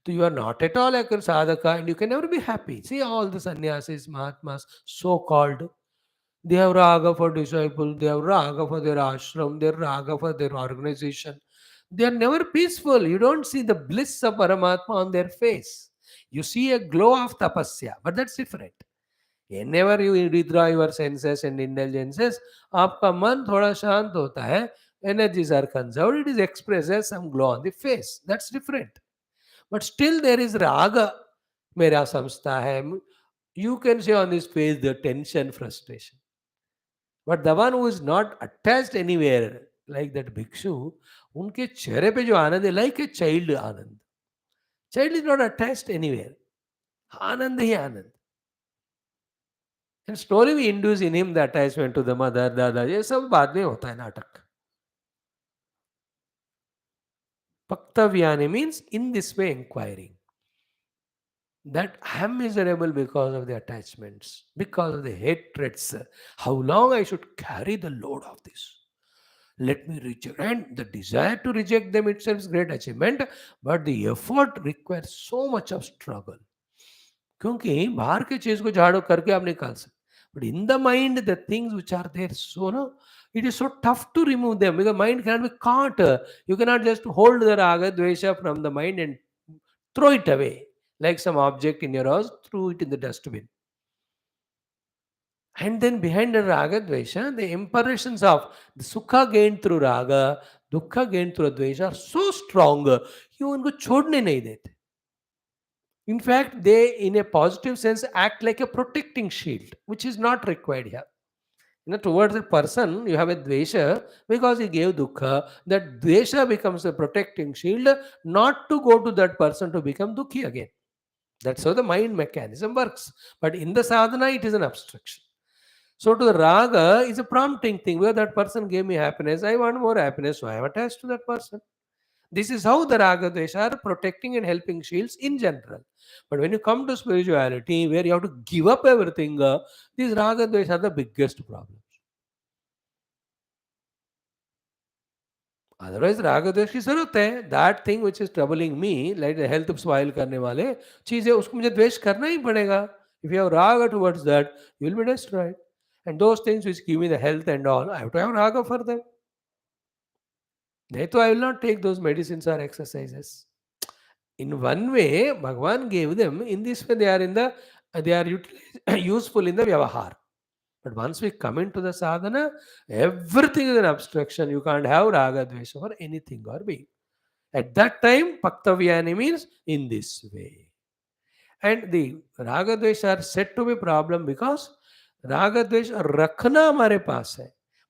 तो you are not at all a sadhaka and you can never be happy. See all the sannyasis, mahatmas, so called, they have raga for disciple, they have raga for their ashram, they have raga for their organization. They are never peaceful. You don't see the bliss of Paramatma on their face. You see a glow of tapasya, but that's different. Whenever you withdraw your senses and indulgences, आपका मन थोड़ा शांत होता है, energies are conserved, it is expressed as some glow on the face. That's different. But still there is raga. मेरा समझता है. You can see on his face the tension, frustration. But the one who is not attached anywhere, like that bhikshu, उनके चेहरे पे जो आनंद है, like a child Anand. Child is not attached anywhere. Anand he Anand. And slowly we induce in him the attachment to the mother, dada. ये सब बाद में होता है नाटक. Paktavyani means in this way inquiring. That I am miserable because of the attachments, because of the hatreds. How long I should carry the load of this? Let me reject. And the desire to reject them itself is great achievement, but the effort requires so much of struggle. क्योंकि बाहर के चीज को झाड़ू करके आप निकाल सकते, but in the mind the things which are there, so no, it is so tough to remove them because mind cannot be caught. You cannot just hold the raga dvesha from the mind and throw it away like some object in your house, throw it in the dustbin. And then behind the raga dvesha, the impressions of the sukha gained through raga, dukkha gained through dvesha are so strong, you उनको छोड़ने नहीं देते. In fact, they, in a positive sense, act like a protecting shield, which is not required here. Towards a person, you have a dvesha because he gave dukkha. That dvesha becomes a protecting shield, not to go to that person to become dukhi again. That's how the mind mechanism works. But in the sadhana, it is an obstruction. So to the raga is a prompting thing, where that person gave me happiness, I want more happiness, so I am attached to that person. This is how the raga dvesha are protecting and helping shields in general. But when you come to spirituality, where you have to give up everything, these raga dvesha are the biggest problems. Otherwise, raga dvesh की जरूरत है. That thing which is troubling me, like the health spoil करने वाले चीजें, उसको मुझे द्वेष करना ही पड़ेगा. If you have raga towards that, you will be destroyed. And those things which give me the health and all, I have to have raga for them. Naito, I will not take those medicines or exercises. In one way, Bhagavan gave them. In this way, they are useful in the vyavahar. But once we come into the sadhana, everything is an abstraction. You can't have raga dvesha for anything or being. At that time, paktavyani means in this way. And the raga dvesha are said to be problem because राग द्वेष रखना हमारे पास है,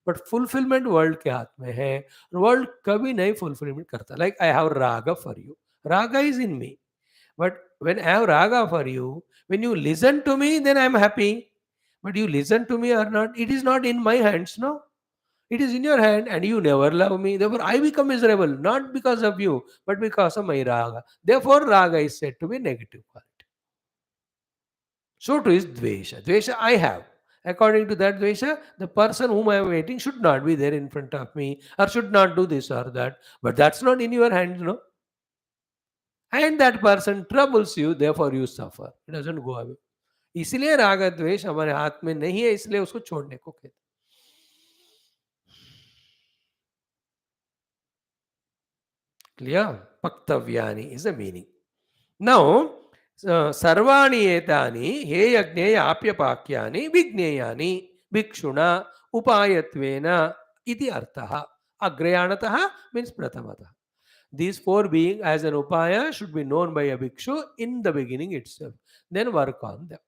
but fulfilment world के हाथ में है. World कभी नहीं फुलफिलमेंट करता. Like I have raga for you, raga is in me, but when I have raga for you, when you listen to me, then I am happy. But you listen to me or not, it is not in my hands, no, it is in your hand, and you never love me, therefore I become miserable, not because of you but because of my raga. Therefore raga is said to be negative quality. So too is dvesha. Dvesha I have. According to that dvesha, the person whom I am waiting should not be there in front of me, or should not do this or that. But that's not in your hands, no. And that person troubles you, therefore you suffer. It doesn't go away. इसलिए राग द्वेष हमारे हाथ में नहीं है, इसलिए उसको छोड़ने को कहते. Clear? Paktavyani is the meaning. Now, सर्वाणि एतानि हे यज्ञेय आप्यपाक्यानि विज्ञेयानि भिक्षुणा उपायत्वेन इति अर्थः. अग्रयाणतः means प्रथमतः. These four being as an upaya should be known by a bhikshu in the beginning itself. Then work on them.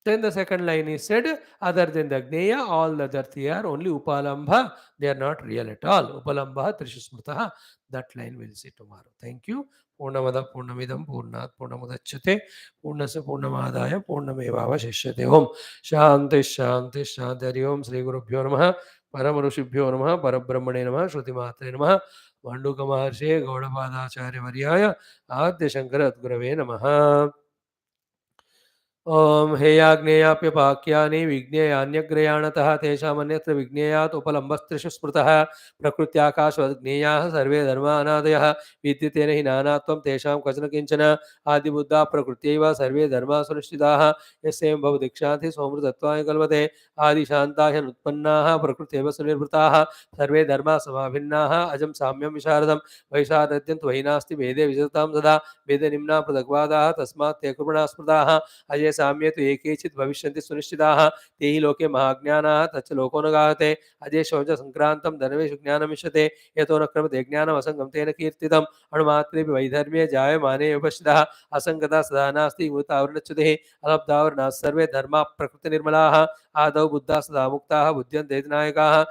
Then the second line is said, other than the Agneya, all the other three are only Upalambha. They are not real at all. Upalambha Trishusmritaha. That line we'll see tomorrow. Thank you. Purnamada Purnamidam Purnat Purnamudachyate Purnasa Purnamadaya Purnamevava Shishyate. Om Shanti Shanti Shanti Hari Om Sri Guru Bhyo Namaha Paramarushibhyo Namaha Parabrahmane Namaha Shruti Matre Namaha Manduka Maharshe Gaudapadacharya Varyaya Adya Shankara Adgurave Namaha. ओम हेयाग्नेयाप्यपाक्यानि विज्ञेयान्यग्रयाणतः तेषामन्यत्र विज्ञेयात् उपलम्बस्त्रिषु स्मृतः प्रकृत्याकाशवज्ञेयाः सर्वे धर्मानादयः विद्यतेन हि नानात्वं तेषां क्वचन किञ्चन आदिबुद्धा प्रकृत्यैव सर्वे धर्माः सुनिश्चिताः यस्यैवं भवदीक्षान्ति सोमृतत्वाय कल्पते आदिशान्ताः नुत्पन्नाः प्रकृत्यैव सुनिर्वृताः सर्वे धर्माः समाभिन्नाः अजं साम्यं विशारदं वैशारद्यं त्वयि नास्ति वेदे विजतां सदा वेदनिम्ना पृथग्वादाः तस्मात् ते कुर्मणा स्मृताः अजय साम्ये तो एकेचित् भविष्यन्ति सुनिश्चिताः ते हि लोके महाज्ञानाः तच्च लोको न गाहते अजय शौच संक्रांतं धर्मेषु ज्ञानमिष्यते यतो न क्रमते ज्ञानम् असङ्गं तेन कीर्तितम् अणुमात्रेऽपि वैधर्म्ये जायमाने उपस्थितः असङ्गता सदा नास्ति भूतावरणच्युतिः अलब्धावरणाः सर्वे धर्माः प्रकृतिनिर्मलाः आदौ बुद्धाः सदा मुक्ताः बुद्ध्यन्ते नायकाः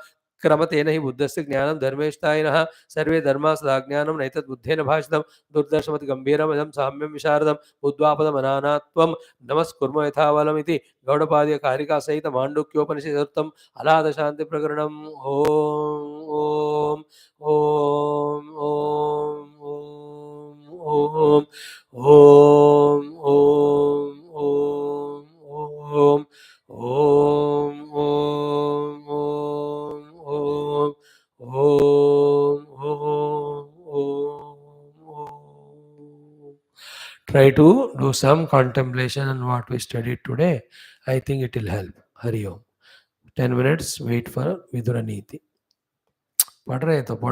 क्रमतेन हि बुद्धस्य ज्ञानं धर्मेष्ठायिनः सर्वे धर्माः सदा ज्ञानं नैतद्बुद्धेन भाषितं दुर्दर्शमति गम्भीरमजं साम्यं विशारदं बुद्ध्वापदमनानात्वं नमस्कुर्म यथावलमिति गौडपादीय कारिका सहित माण्डुक्योपनिषदर्थम् अलाद शांति प्रकरणम्. Om Om Om Om Om Om Om Om Om Om, Om. Try to do some contemplation on what we studied today. I think it will help. Hari Om. 10 minutes, wait for Vidura Niti. पढ़ रहे तो पढ़ो.